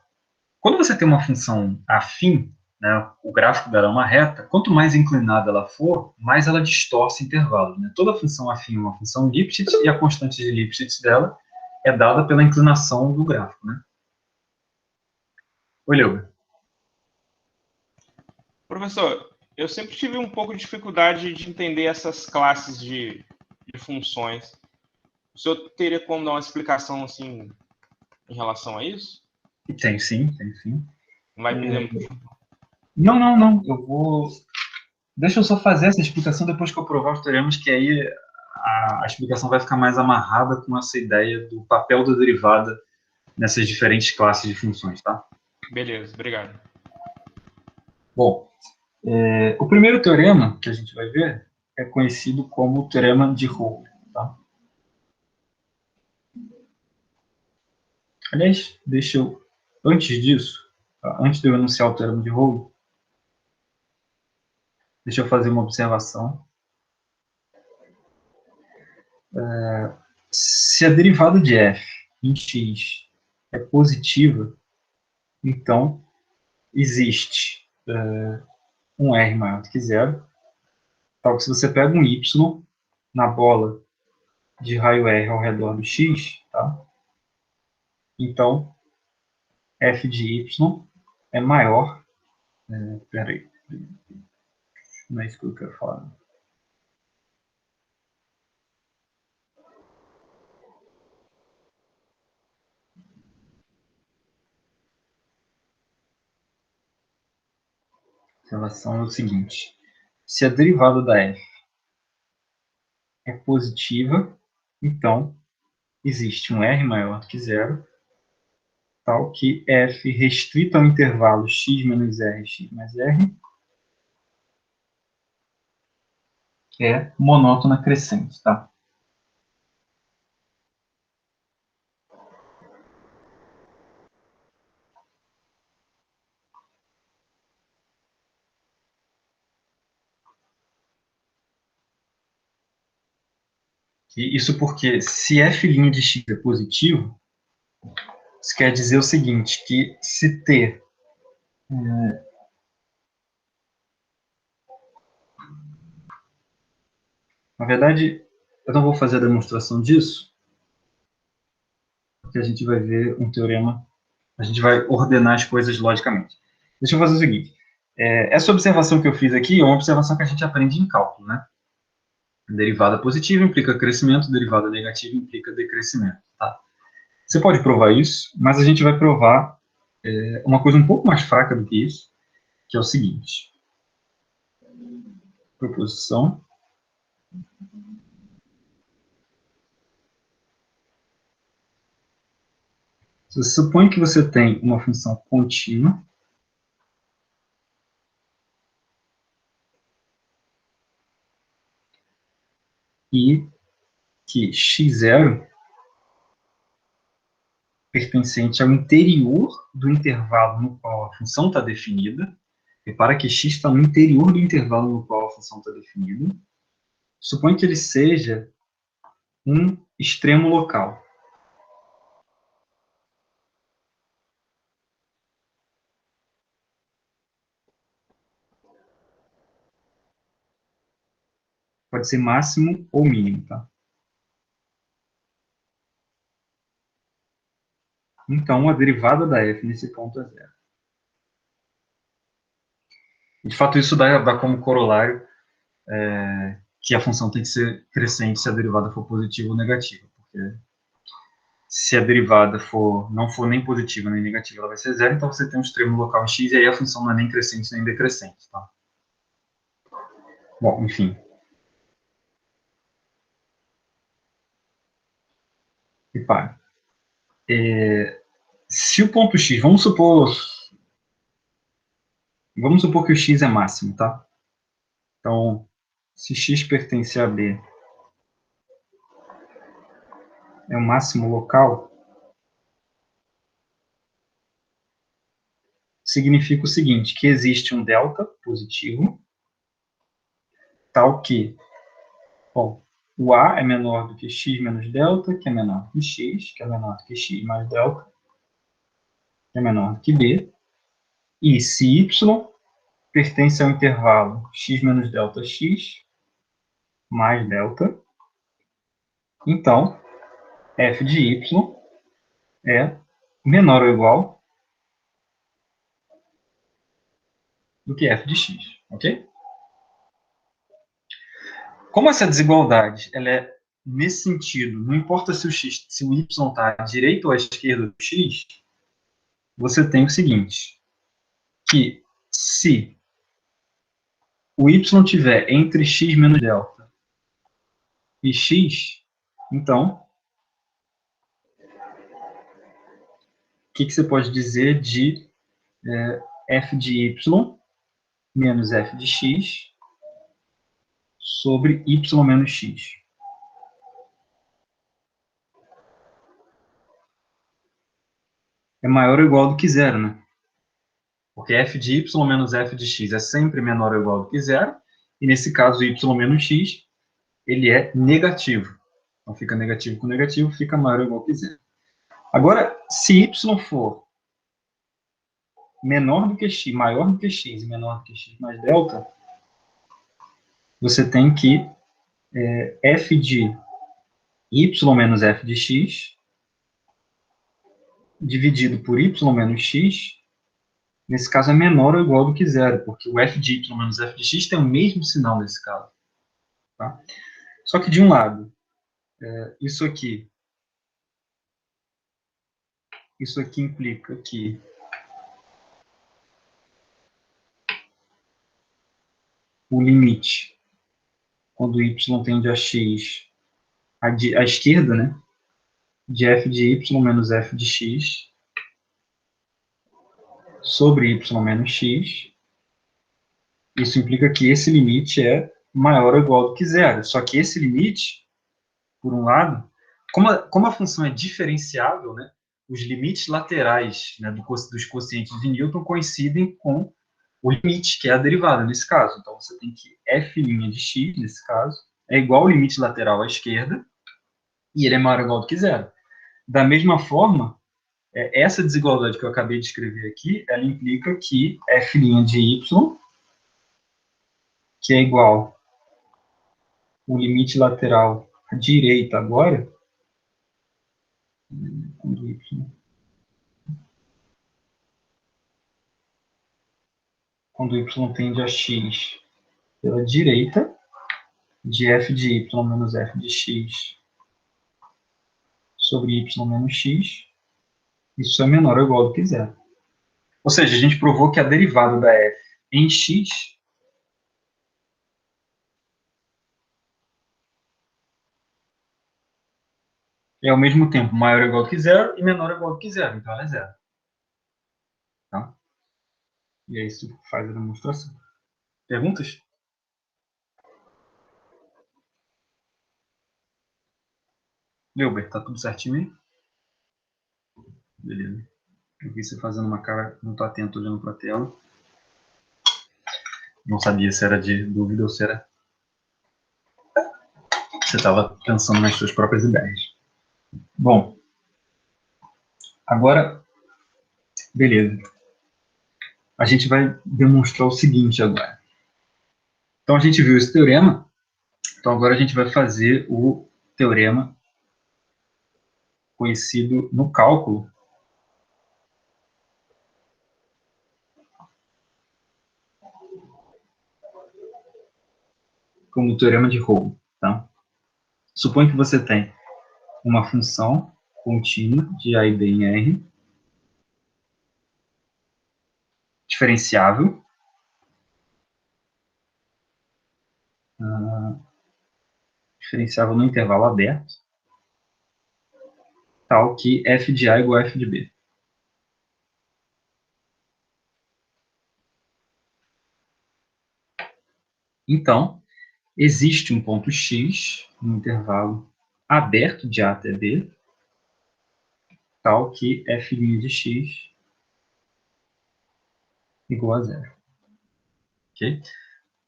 Quando você tem uma função afim, né, o gráfico dela é uma reta, quanto mais inclinada ela for, mais ela distorce intervalos. Né? Toda função afim é uma função Lipschitz e a constante de Lipschitz dela é dada pela inclinação do gráfico. Né? Oi, Leuber. Professor, eu sempre tive um pouco de dificuldade de entender essas classes de funções. O senhor teria como dar uma explicação assim em relação a isso? Tem sim. Não vai perder muito. Não. Deixa eu só fazer essa explicação depois que eu provar os teoremas, que aí a explicação vai ficar mais amarrada com essa ideia do papel da derivada nessas diferentes classes de funções, tá? Beleza, obrigado. Bom, o primeiro teorema que a gente vai ver é conhecido como o teorema de Rolle, tá? Aliás, antes disso, tá? Antes de eu enunciar o teorema de Rolle, deixa eu fazer uma observação. Se a derivada de f em x é positiva, então existe um r maior do que zero, tal que se você pega um y na bola de raio r ao redor do x, tá? Então f de y é maior. Peraí, não é isso que eu quero falar. A relação é o seguinte: se a derivada da f é positiva, então existe um r maior do que zero, tal que f restrito ao intervalo x menos r, x mais r, é monótona crescente, tá? E isso porque se f' de x é positivo, isso quer dizer o seguinte, que se t na verdade, eu não vou fazer a demonstração disso, porque a gente vai ver um teorema, a gente vai ordenar as coisas logicamente. Deixa eu fazer o seguinte, essa observação que eu fiz aqui é uma observação que a gente aprende em cálculo, né? Derivada positiva implica crescimento, derivada negativa implica decrescimento, tá? Você pode provar isso, mas a gente vai provar uma coisa um pouco mais fraca do que isso, que é o seguinte. Proposição. Você supõe que você tem uma função contínua e que x0 pertencente ao interior do intervalo no qual a função está definida. Repara que x está no interior do intervalo no qual a função está definida. Supõe que ele seja um extremo local. Pode ser máximo ou mínimo, tá? Então, a derivada da f nesse ponto é zero. De fato, isso dá como corolário que a função tem que ser crescente se a derivada for positiva ou negativa, porque se a derivada não for nem positiva nem negativa, ela vai ser zero, então você tem um extremo local em x, e aí a função não é nem crescente nem decrescente, tá? Bom, enfim. Repare. Se o ponto x, vamos supor que o x é máximo, tá? Então, se x pertence a B é o máximo local, significa o seguinte, que existe um delta positivo, tal que, bom, o A é menor do que x menos delta, que é menor do que x, que é menor do que x mais delta, que é menor do que B, e se y pertence ao intervalo x menos delta x mais delta, então, f de y é menor ou igual do que f de x, ok? Como essa desigualdade ela é nesse sentido, não importa se o y está à direita ou à esquerda do x, você tem o seguinte, que se o y estiver entre x menos delta e x, então, o que você pode dizer de f de y menos f de x sobre y menos x? É maior ou igual do que zero, né? Porque f de y menos f de x é sempre menor ou igual do que zero, e nesse caso, y menos x, ele é negativo. Então, fica negativo com negativo, fica maior ou igual que zero. Agora, se y for menor do que x, maior do que x e menor do que x mais delta, você tem que f de y menos f de x dividido por y menos x, nesse caso é menor ou igual do que zero, porque o f de y menos f de x tem o mesmo sinal nesse caso. Tá? Só que de um lado, isso aqui implica que o limite, quando y tende a x, à esquerda, né, de f de y menos f de x sobre y menos x, isso implica que esse limite é maior ou igual do que zero. Só que esse limite, por um lado, como a função é diferenciável, né, os limites laterais, né, dos quocientes de Newton coincidem com o limite, que é a derivada nesse caso. Então, você tem que f' de x, nesse caso, é igual ao limite lateral à esquerda, e ele é maior ou igual do que zero. Da mesma forma, essa desigualdade que eu acabei de escrever aqui, ela implica que f' de y, que é igual o limite lateral à direita agora, quando y tende a x pela direita, de f de y menos f de x sobre y menos x, isso é menor ou igual do que zero. Ou seja, a gente provou que a derivada da f em x é ao mesmo tempo maior ou igual do que zero e menor ou igual do que zero. Então, ela é zero. Tá? E é isso que faz a demonstração. Perguntas? Leuber, tá tudo certinho aí? Beleza. Eu vi você fazendo uma cara muito atento olhando para a tela. Não sabia se era de dúvida ou se era... Você estava pensando nas suas próprias ideias. Bom, agora, beleza. A gente vai demonstrar o seguinte agora. Então, a gente viu esse teorema. Então, agora a gente vai fazer o teorema conhecido no cálculo como o teorema de Rolle, tá? Suponha que você tem uma função contínua de A e B em R, diferenciável, diferenciável no intervalo aberto, tal que f de A igual a f de B. Então, existe um ponto x no intervalo aberto de A até B, tal que f' de x igual a zero. Ok?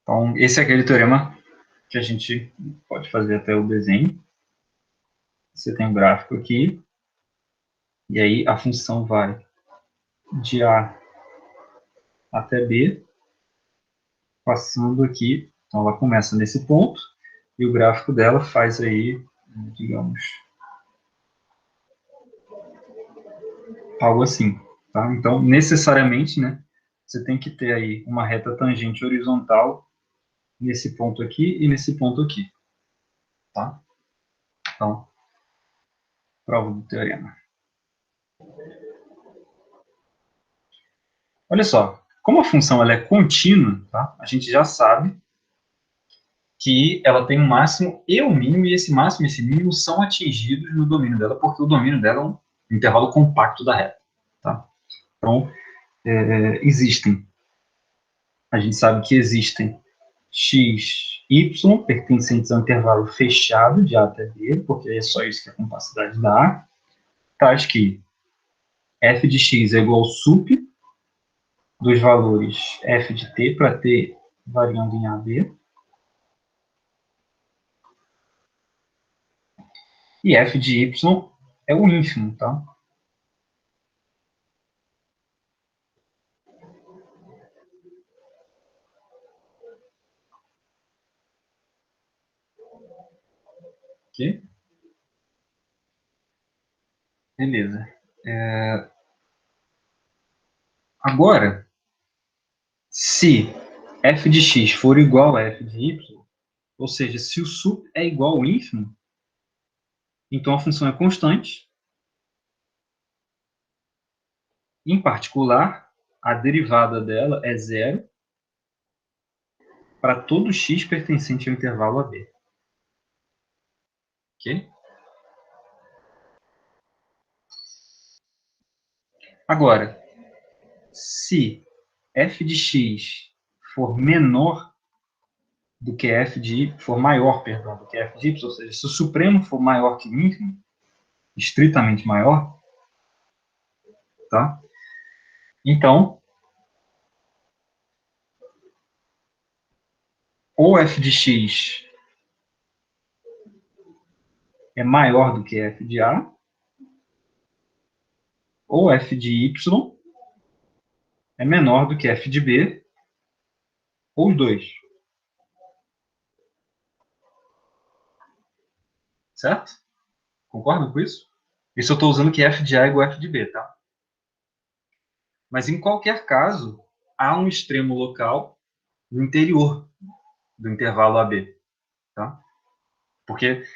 Então, esse é aquele teorema que a gente pode fazer até o desenho. Você tem um gráfico aqui, e aí a função vai de A até B, passando aqui. Então, ela começa nesse ponto, e o gráfico dela faz aí, digamos, algo assim. Tá? Então, necessariamente, né, você tem que ter aí uma reta tangente horizontal nesse ponto aqui e nesse ponto aqui. Tá? Então, prova do teorema. Olha só, como a função ela é contínua, tá? A gente já sabe que ela tem um máximo e um mínimo, e esse máximo e esse mínimo são atingidos no domínio dela, porque o domínio dela é um intervalo compacto da reta. Tá? Então, existem. A gente sabe que existem x, y, pertencentes ao intervalo fechado de A até B, porque é só isso que é a compacidade da A, tais que f de x é igual ao sup dos valores f de t para t variando em AB, e f de y é o ínfimo, tá? Ok? Beleza. Agora, se f de x for igual a f de y, ou seja, se o sup é igual ao ínfimo, então a função é constante. Em particular, a derivada dela é zero para todo x pertencente ao intervalo AB. Ok? Agora, se f de x for menor do que f de y, for maior, perdão, do que f de y, ou seja, se o supremo for maior que o ínfimo, estritamente maior, tá? Então, ou f de x é maior do que f de A, ou f de y é menor do que f de B, ou os dois. Certo? Concordam com isso? Isso eu estou usando que f de A é igual a f de B, tá? Mas em qualquer caso, há um extremo local no interior do intervalo AB, tá? Porque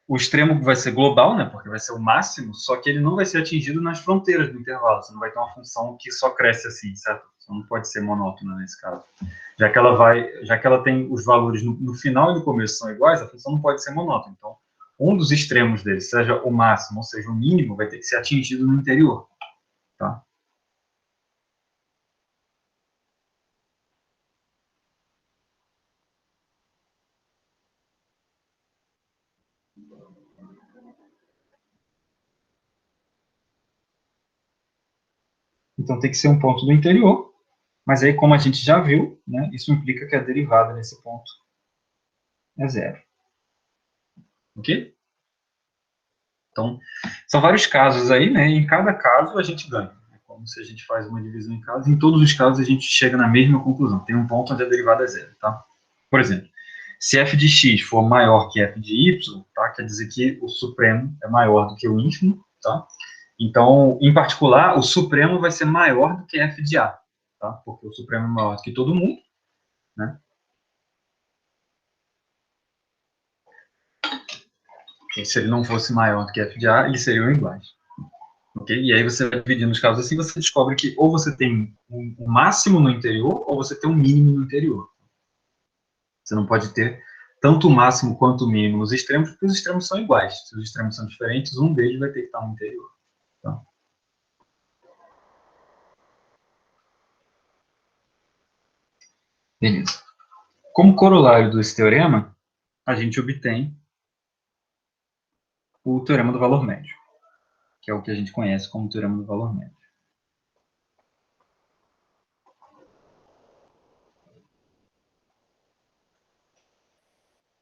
o extremo vai ser global, né? Porque vai ser o máximo, só que ele não vai ser atingido nas fronteiras do intervalo. Você não vai ter uma função que só cresce assim, certo? Você não pode ser monótona nesse caso. Já que ela tem os valores no final e no começo são iguais, a função não pode ser monótona. Então, um dos extremos dele, seja o máximo ou seja o mínimo, vai ter que ser atingido no interior, tá? Então, tem que ser um ponto do interior, mas aí, como a gente já viu, né, isso implica que a derivada nesse ponto é zero. Ok? Então, são vários casos aí, né? E em cada caso a gente ganha. É como se a gente faz uma divisão em casos. Em todos os casos a gente chega na mesma conclusão. Tem um ponto onde a derivada é zero, tá? Por exemplo, Se f de x for maior que f de y, tá? Quer dizer que o supremo é maior do que o ínfimo, tá? Então, em particular, o supremo vai ser maior do que f de a, tá? Porque o supremo é maior do que todo mundo, né? E se ele não fosse maior do que f de a, eles seriam iguais. Okay? E aí você vai dividindo os casos assim, você descobre que ou você tem um máximo no interior, ou você tem um mínimo no interior. Você não pode ter tanto o máximo quanto o mínimo nos extremos, porque os extremos são iguais. Se os extremos são diferentes, um deles vai ter que estar no interior. Tá? Beleza. Como corolário desse teorema, a gente obtém o teorema do valor médio, que é o que a gente conhece como teorema do valor médio.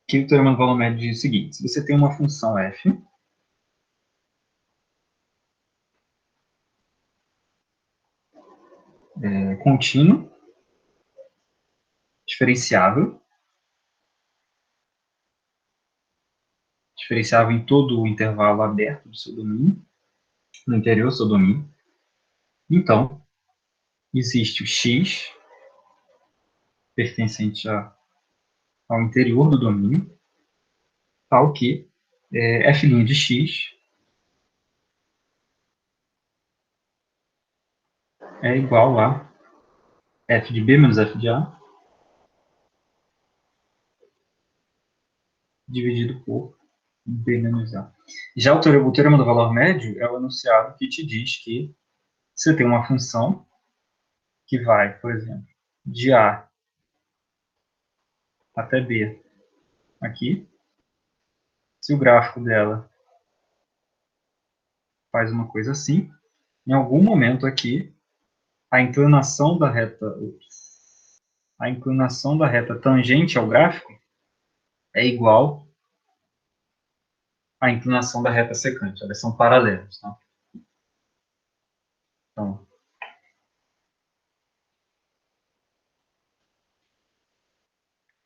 Que o teorema do valor médio diz o seguinte: se você tem uma função f contínua, diferenciável em todo o intervalo aberto do seu domínio, no interior do seu domínio, então, existe o x pertencente ao interior do domínio, tal que f' de x é igual a f de b menos f de a dividido por b menos a. Já o teorema do valor médio é o enunciado que te diz que você tem uma função que vai, por exemplo, de a até b aqui. Se o gráfico dela faz uma coisa assim, em algum momento aqui, a inclinação da reta tangente ao gráfico é igual à inclinação da reta secante. Elas são paralelas. Tá? Então,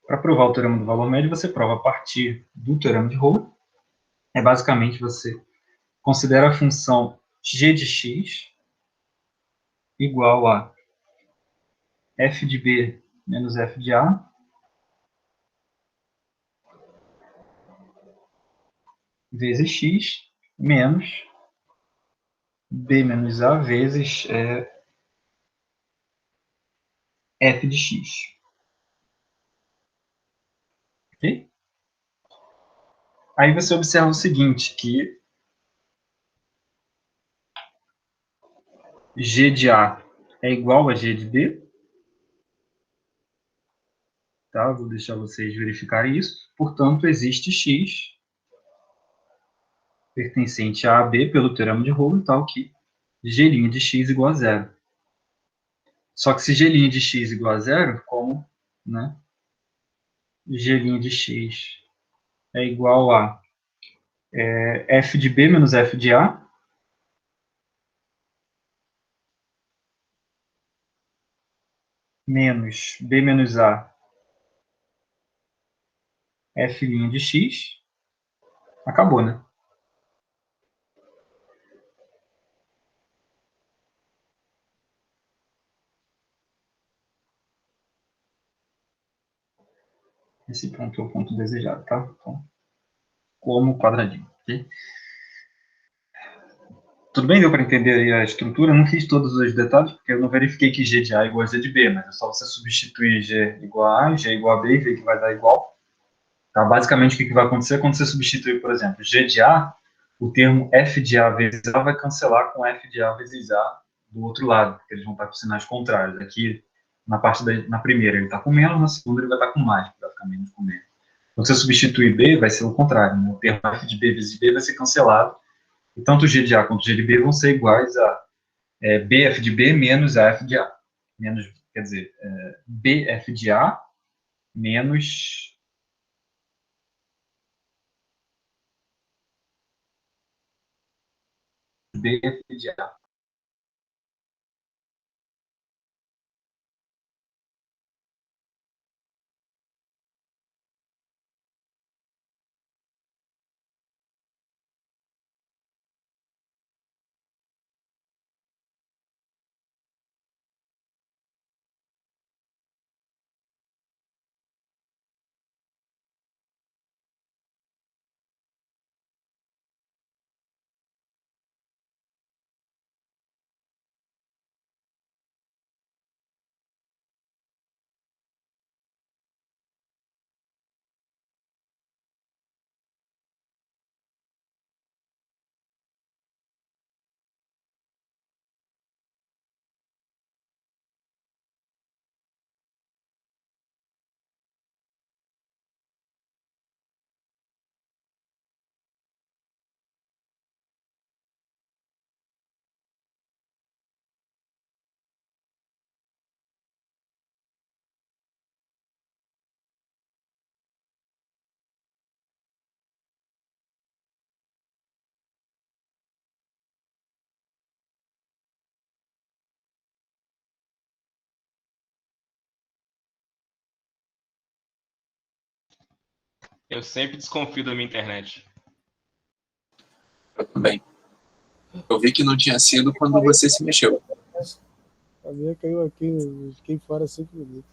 para provar o teorema do valor médio, você prova a partir do teorema de Rolle. É basicamente você considera a função g de x igual a f de b menos f de a vezes x menos b menos a vezes f de x. Ok? Aí você observa o seguinte, que g de a é igual a g de b. Tá? Vou deixar vocês verificarem isso. Portanto, existe x pertencente a AB pelo teorema de Rolle, tal que g' de x igual a zero. Só que se g' de x igual a zero, como, né, g' de x é igual a f de b menos f de a, menos b menos a f' de x, acabou, né? Esse ponto é o ponto desejado, tá? Então, como quadradinho, ok? Tudo bem, deu para entender aí a estrutura? Eu não fiz todos os detalhes, porque eu não verifiquei que g de A é igual a g de B, mas é só você substituir g igual a G igual a B e ver que vai dar igual. Tá? Basicamente, o que vai acontecer quando você substituir, por exemplo, g de A, o termo f de A vezes A vai cancelar com f de A vezes A do outro lado, porque eles vão estar com sinais contrários. Aqui, na primeira, ele está com menos, na segunda, ele vai estar com mais, vai ficar menos com menos. Quando você substituir B, vai ser o contrário. Né? O termo f de B vezes B vai ser cancelado. E tanto g de A quanto g de B vão ser iguais a bf de B menos af de A. Menos, quer dizer, bf de A menos bf de A. Eu sempre desconfio da minha internet. Eu também. Eu vi que não tinha sido quando você se mexeu. A minha caiu aqui, eu fiquei fora 5 minutos.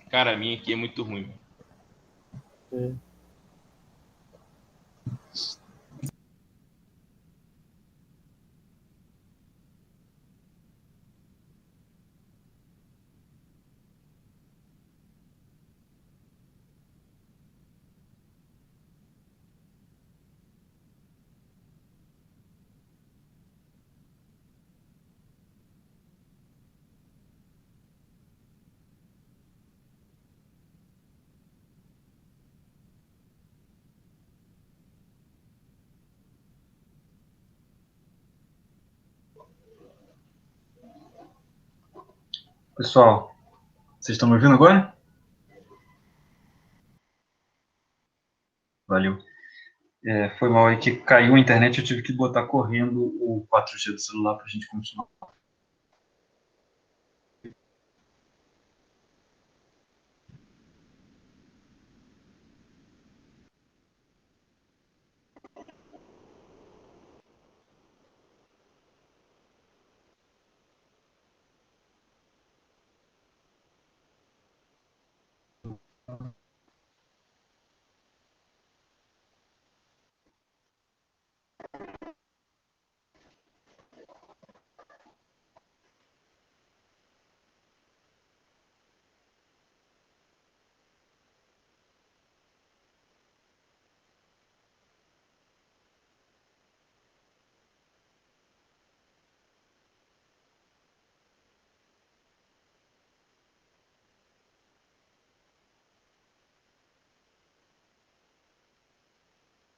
Cara, a minha aqui é muito ruim. É. Pessoal, vocês estão me ouvindo agora? Valeu. Foi mal aí que caiu a internet, eu tive que botar correndo o 4G do celular para a gente continuar.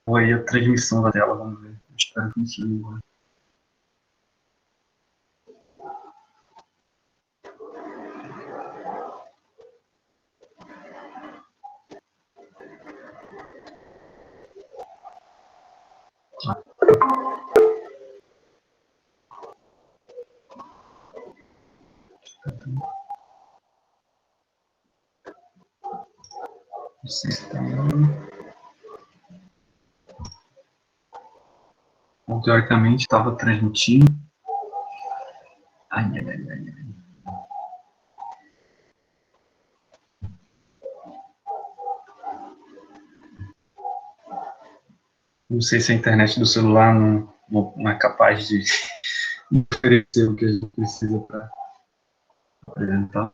Foi aí a transmissão da tela, vamos ver. Espero que funcione agora. Não sei se tá indo. Bom, teoricamente estava transmitindo. Ai, ai, ai, ai, ai. Não sei se a internet do celular não é capaz de oferecer o que a gente precisa para apresentar.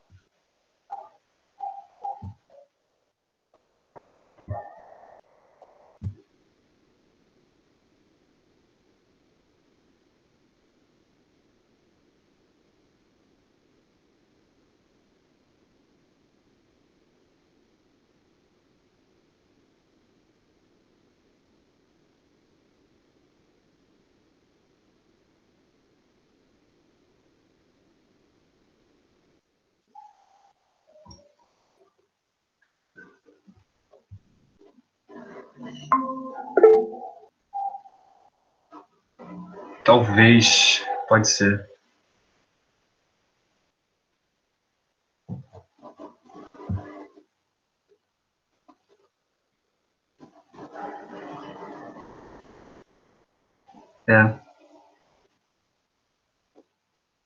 Talvez, pode ser.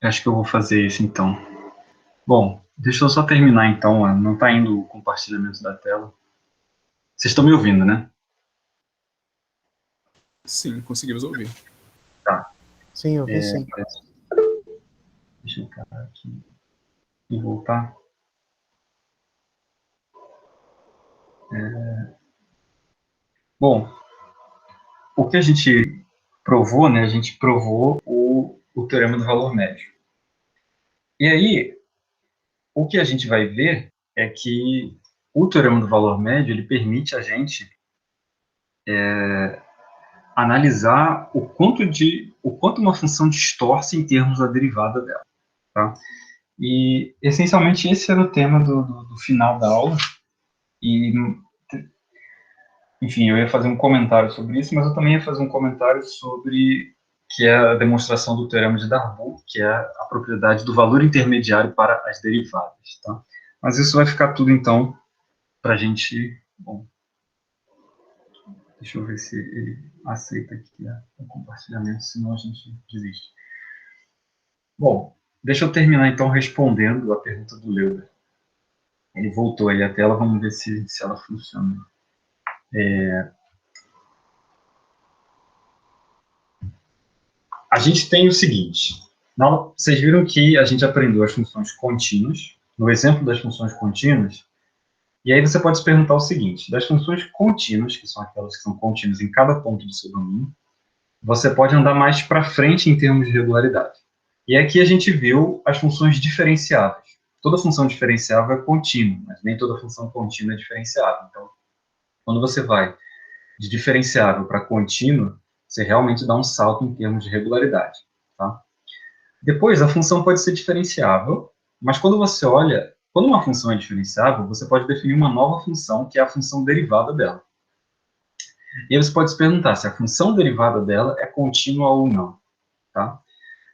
Acho que eu vou fazer isso então. Bom, deixa eu só terminar então. Não está indo o compartilhamento da tela. Vocês estão me ouvindo, né? Sim, conseguimos ouvir. Tá. Sim, eu vi sim. Deixa eu parar aqui e voltar. Bom, o que a gente provou, né? A gente provou o teorema do valor médio. E aí, o que a gente vai ver é que o teorema do valor médio ele permite a gente analisar o quanto uma função distorce em termos da derivada dela. Tá? E, essencialmente, esse era o tema do final da aula. E, enfim, eu ia fazer um comentário sobre isso, mas eu também ia fazer um comentário sobre que é a demonstração do teorema de Darboux, que é a propriedade do valor intermediário para as derivadas. Tá? Mas isso vai ficar tudo, então, para a gente... Bom, deixa eu ver se ele aceita aqui o compartilhamento, senão a gente desiste. Bom, deixa eu terminar então respondendo a pergunta do Leuder. Ele voltou aí à tela, vamos ver se ela funciona. A gente tem o seguinte, vocês viram que a gente aprendeu as funções contínuas, no exemplo das funções contínuas, e aí você pode se perguntar o seguinte, das funções contínuas, que são aquelas que são contínuas em cada ponto do seu domínio, você pode andar mais para frente em termos de regularidade. E aqui a gente viu as funções diferenciáveis. Toda função diferenciável é contínua, mas nem toda função contínua é diferenciável. Então, quando você vai de diferenciável para contínua, você realmente dá um salto em termos de regularidade. Tá? Depois, a função pode ser diferenciável, mas quando você olha, quando uma função é diferenciável, você pode definir uma nova função, que é a função derivada dela. E aí você pode se perguntar se a função derivada dela é contínua ou não. Tá?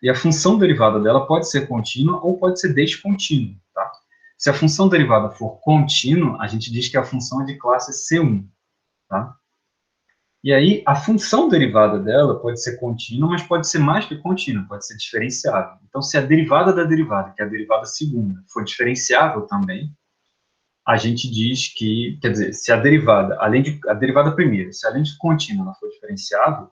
E a função derivada dela pode ser contínua ou pode ser descontínua. Tá? Se a função derivada for contínua, a gente diz que a função é de classe C1. Tá? E aí, a função derivada dela pode ser contínua, mas pode ser mais que contínua, pode ser diferenciável. Então, se a derivada da derivada, que é a derivada segunda, for diferenciável também, a gente diz que, quer dizer, se a derivada, a derivada primeira, se além de contínua ela for diferenciável,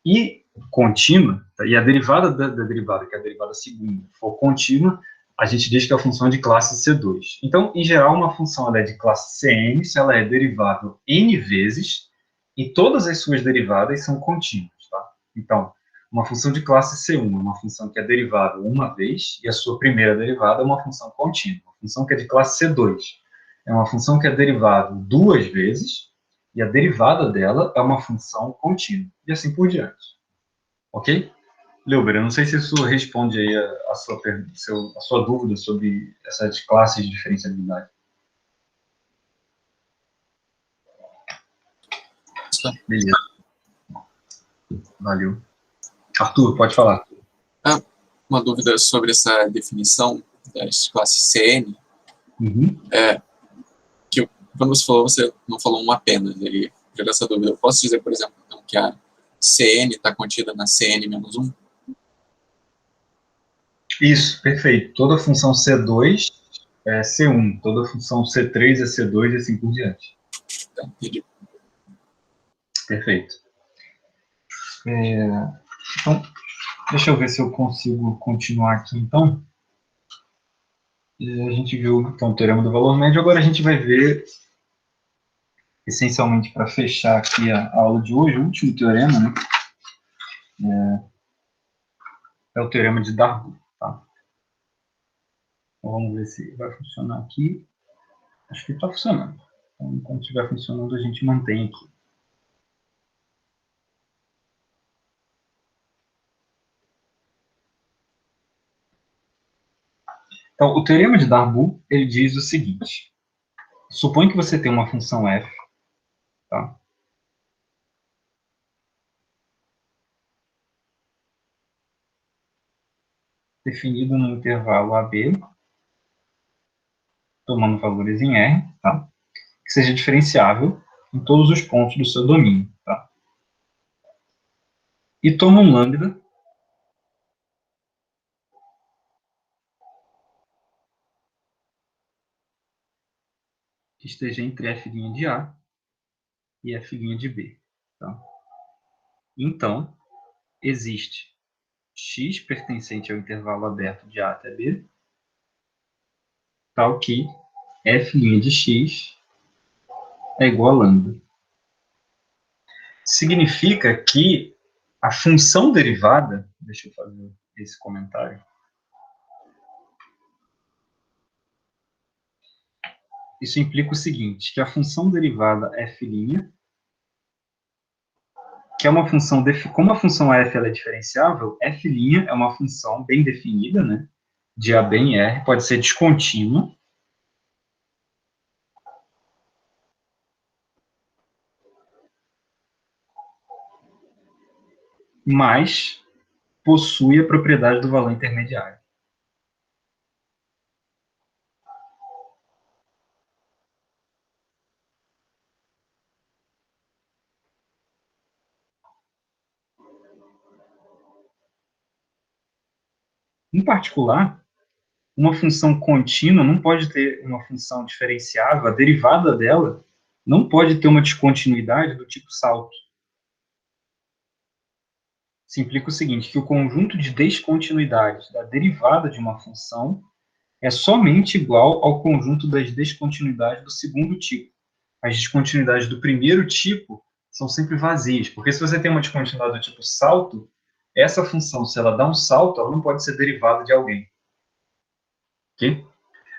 e contínua, e a derivada da derivada, que é a derivada segunda, for contínua, a gente diz que a função é de classe C2. Então, em geral, uma função ela é de classe Cn se ela é derivável n vezes, e todas as suas derivadas são contínuas. Tá? Então, uma função de classe C1 é uma função que é derivável uma vez, e a sua primeira derivada é uma função contínua. Uma função que é de classe C2 é uma função que é derivável duas vezes, e a derivada dela é uma função contínua, e assim por diante. Ok? Leuber, eu não sei se isso responde aí a sua dúvida sobre essas classes de diferenciabilidade. Beleza. Valeu. Arthur, pode falar. Uma dúvida sobre essa definição das classes CN. Uhum. Que quando você não falou uma apenas, ele gerou essa dúvida. Eu posso dizer, por exemplo, então, que a CN está contida na CN-1? Isso, perfeito. Toda função C2 é C1, toda função C3 é C2 e assim por diante. Tá, entendi. Perfeito. Então, deixa eu ver se eu consigo continuar aqui, então. A gente viu então, o teorema do valor médio, agora a gente vai ver, essencialmente, para fechar aqui a aula de hoje, o último teorema, né? É o teorema de Darboux. Tá? Então, vamos ver se vai funcionar aqui. Acho que está funcionando. Então, enquanto estiver funcionando, a gente mantém aqui. Então, o teorema de Darboux, ele diz o seguinte. Supõe que você tem uma função f, tá? Definido no intervalo AB, tomando valores em R, tá? Que seja diferenciável em todos os pontos do seu domínio, tá? E toma um lambda que esteja entre f' de A e f' de B, tá? Então, existe x pertencente ao intervalo aberto de A até B, tal que f' de x é igual a lambda. Significa que a função derivada, deixa eu fazer esse comentário, isso implica o seguinte, que a função derivada f', que é uma função, como a função f ela é diferenciável, f' é uma função bem definida, né, de AB em R, pode ser descontínua, mas possui a propriedade do valor intermediário. Em particular, uma função contínua não pode ter uma função diferenciável, a derivada dela não pode ter uma descontinuidade do tipo salto. Isso implica o seguinte, que o conjunto de descontinuidades da derivada de uma função é somente igual ao conjunto das descontinuidades do segundo tipo. As descontinuidades do primeiro tipo são sempre vazias, porque se você tem uma descontinuidade do tipo salto, essa função, se ela dá um salto, ela não pode ser derivada de alguém. Ok?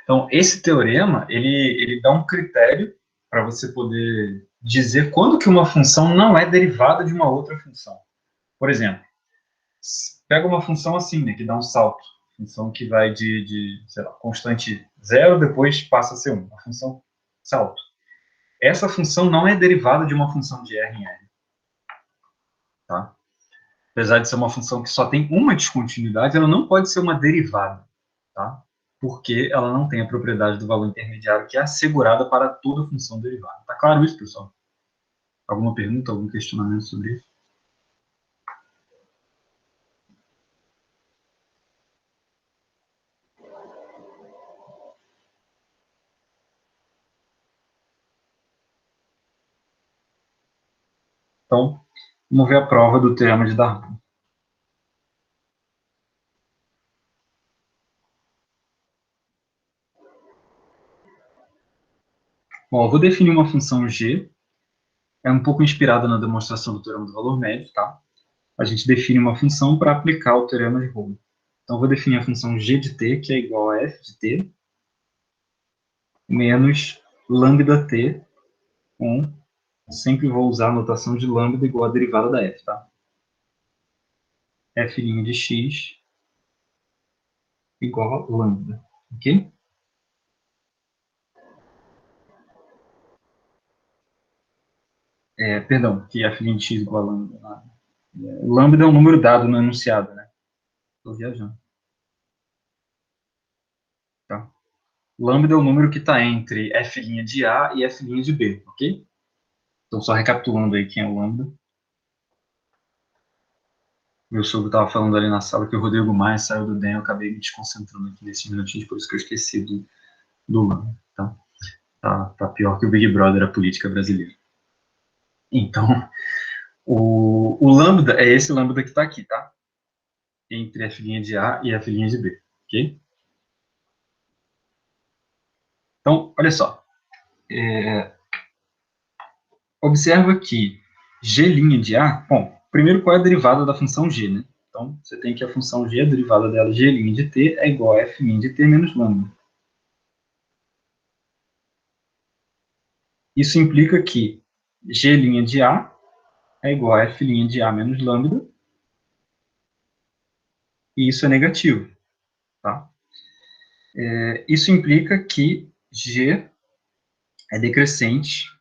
Então, esse teorema, ele dá um critério para você poder dizer quando que uma função não é derivada de uma outra função. Por exemplo, pega uma função assim, né, que dá um salto. Função que vai sei lá, constante 0, depois passa a ser 1. Uma função salto. Essa função não é derivada de uma função de R em R. Tá? Apesar de ser uma função que só tem uma descontinuidade, ela não pode ser uma derivada. Tá? Porque ela não tem a propriedade do valor intermediário que é assegurada para toda função derivada. Tá claro isso, pessoal? Alguma pergunta, algum questionamento sobre isso? Então, vamos ver a prova do teorema de Darboux. Bom, eu vou definir uma função g, é um pouco inspirada na demonstração do teorema do valor médio, tá? A gente define uma função para aplicar o teorema de Rome. Então, eu vou definir a função g de t, que é igual a f de t, menos lambda t, com, sempre vou usar a notação de lambda igual a derivada da f, tá? F' de x igual a lambda, ok? Perdão, que f' de x igual a lambda. Lambda é um número dado no enunciado, né? Estou viajando. Tá? Lambda é o número que está entre f' de A e f' de B, ok? Então, só recapitulando aí quem é o lambda. Meu sogro estava falando ali na sala que o Rodrigo Maia saiu do DEM, eu acabei me desconcentrando aqui nesses minutinhos, por isso que eu esqueci do lambda, tá? Tá pior que o Big Brother, a política brasileira. Então, o lambda é esse lambda que está aqui, tá? Entre f' de A e f' de B, ok? Então, olha só. Observa que g' de A, bom, primeiro qual é a derivada da função g, né? Então, você tem que a função g, a derivada dela, g' de t, é igual a f' de t menos lambda. Isso implica que g' de A é igual a f' de A menos lambda, e isso é negativo, tá? Isso implica que g é decrescente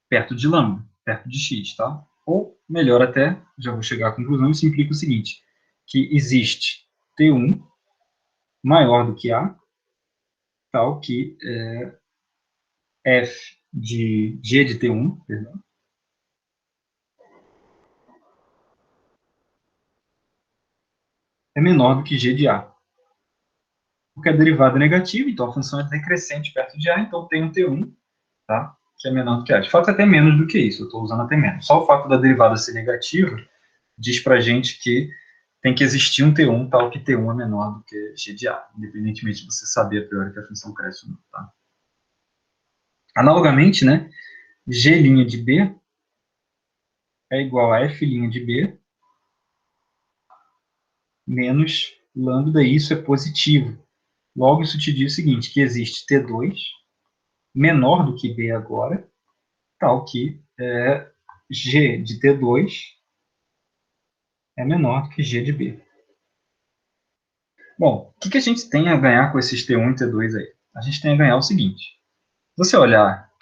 perto de lambda, perto de x, tá? Ou, melhor até, já vou chegar à conclusão, isso implica o seguinte, que existe T1 maior do que A, tal que f de g de T1, perdão, é menor do que g de A. Porque a derivada é negativa, então a função é decrescente perto de A, então tem um T1, tá? Que é menor do que A. De fato, é até menos do que isso, eu estou usando até menos. Só o fato da derivada ser negativa diz para a gente que tem que existir um T1 tal que T1 é menor do que g de A, independentemente de você saber a priori que a função cresce ou não, tá? Analogamente, né, g' de B é igual a f' de B menos lambda, e isso é positivo. Logo, isso te diz o seguinte, que existe T2 menor do que B agora, tal que G de T2 é menor do que G de B. Bom, o que a gente tem a ganhar com esses T1 e T2 aí? A gente tem a ganhar o seguinte, se você olhar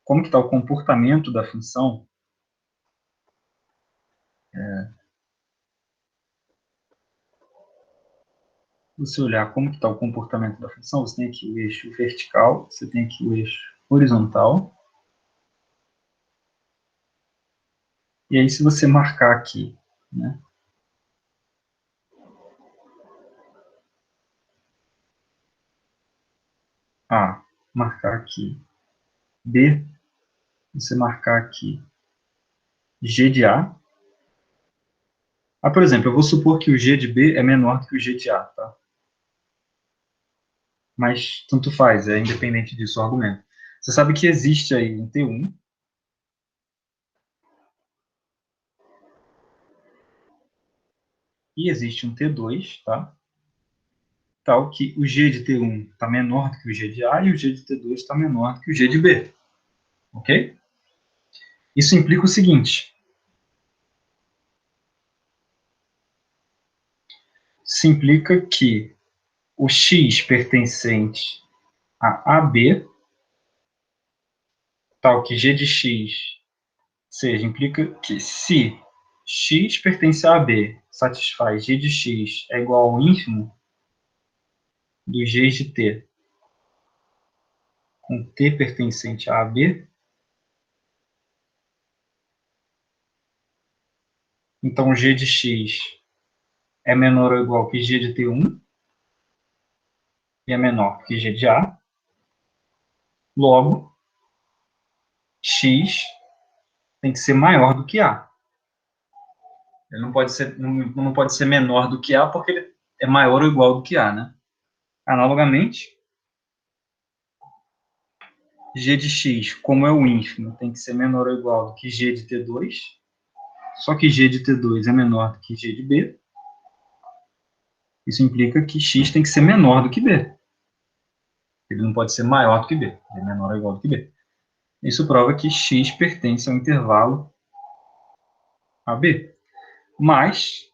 como que está o comportamento da função, você olhar como que está o comportamento da função, você tem aqui o eixo vertical, você tem aqui o eixo horizontal, e aí se você marcar aqui, né, A, marcar aqui B, você marcar aqui G de A. Por exemplo, eu vou supor que o G de B é menor do que o G de A, tá? Mas tanto faz, é independente disso o argumento. Você sabe que existe aí um T1 e existe um T2, tá? Tal que o G de T1 está menor do que o G de A e o G de T2 está menor do que o G de B. Ok? Isso implica o seguinte. Isso implica que o X pertencente a AB, tal que G de X seja, implica que se X pertence a AB satisfaz G de X é igual ao ínfimo do G de T com T pertencente a AB, então G de X é menor ou igual que G de T1 e é menor que G de A. Logo, X tem que ser maior do que A. Ele não pode ser menor do que A porque ele é maior ou igual do que A, né? Analogamente, G de X, como é o ínfimo, tem que ser menor ou igual do que G de T2, só que G de T2 é menor do que G de B. Isso implica que X tem que ser menor do que B. Ele não pode ser maior do que B, ele é menor ou igual do que B. Isso prova que X pertence ao intervalo AB. Mas,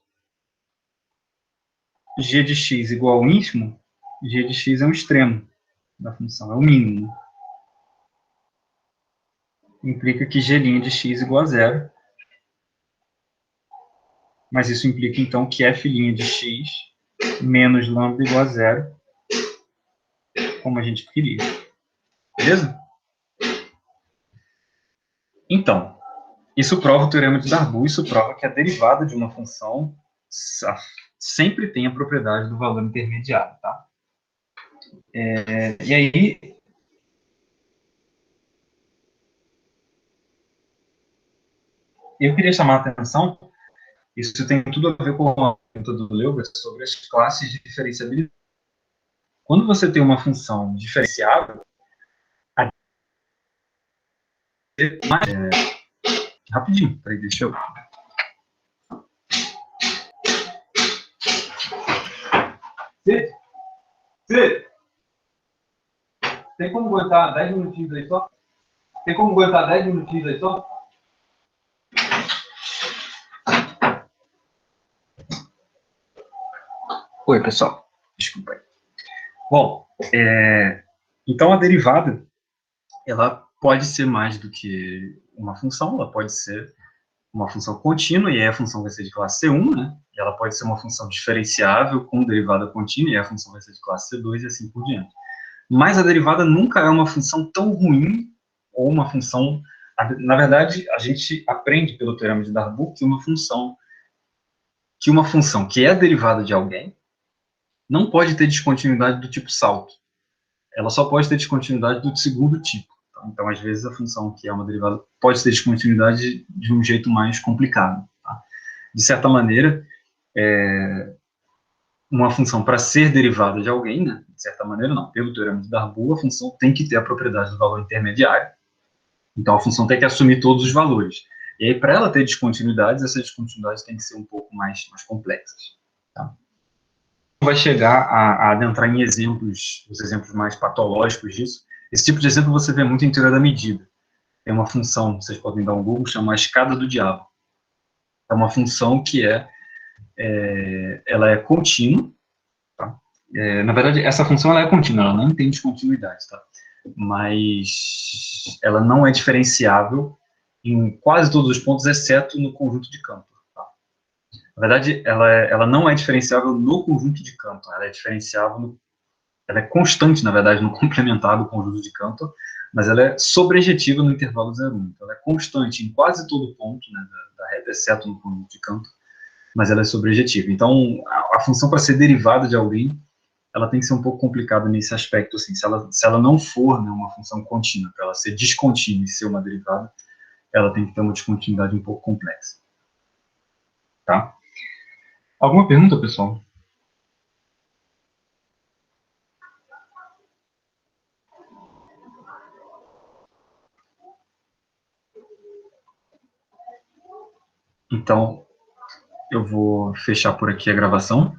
G de X igual ao ínfimo, G de X é um extremo da função, é o mínimo. Implica que G' de X igual a zero. Mas isso implica, então, que F' de X menos lambda igual a zero, como a gente queria. Beleza? Então, isso prova o teorema de Darboux, isso prova que a derivada de uma função sempre tem a propriedade do valor intermediário, tá? E aí, eu queria chamar a atenção, isso tem tudo a ver com a pergunta do Leuger sobre as classes de diferenciabilidade. Quando você tem uma função diferenciável, rapidinho, peraí, deixa eu... Sim. Tem como aguentar 10 minutinhos aí só? Tem como aguentar 10 minutinhos aí só? Oi, pessoal. Desculpa aí. Bom, então a derivada, ela pode ser mais do que uma função, ela pode ser uma função contínua, e aí a função vai ser de classe C1, né? E ela pode ser uma função diferenciável com derivada contínua, e aí a função vai ser de classe C2 e assim por diante. Mas a derivada nunca é uma função tão ruim, ou uma função... Na verdade, a gente aprende pelo teorema de Darboux que uma função que é derivada de alguém não pode ter descontinuidade do tipo salto. Ela só pode ter descontinuidade do segundo tipo. Tá? Então, às vezes, a função que é uma derivada pode ter descontinuidade de um jeito mais complicado. Tá? De certa maneira, uma função, para ser derivada de alguém, né? De certa maneira, não. Pelo teorema de Darboux, a função tem que ter a propriedade do valor intermediário. Então, a função tem que assumir todos os valores. E aí, para ela ter descontinuidades, essas descontinuidades têm que ser um pouco mais complexas. Tá? Vai chegar a adentrar em exemplos, os exemplos mais patológicos disso. Esse tipo de exemplo você vê muito em teoria da medida. Tem uma função, vocês podem dar um Google, chama a escada do diabo. É uma função que ela é contínua. Tá? Na verdade, essa função ela é contínua, ela não tem descontinuidade, tá? Mas ela não é diferenciável em quase todos os pontos, exceto no conjunto de Cantor. Tá? Na verdade, ela não é diferenciável no conjunto de Cantor, ela é diferenciável, ela é constante, na verdade, no complementar do conjunto de Cantor, mas ela é sobrejetiva no intervalo 0,1. Então, ela é constante em quase todo ponto, né, da reta, exceto no conjunto de Cantor, mas ela é sobrejetiva. Então, a função para ser derivada de alguém, ela tem que ser um pouco complicada nesse aspecto, assim, se ela não for, né, uma função contínua, para ela ser descontínua e ser uma derivada, ela tem que ter uma descontinuidade um pouco complexa. Tá? Alguma pergunta, pessoal? Então, eu vou fechar por aqui a gravação.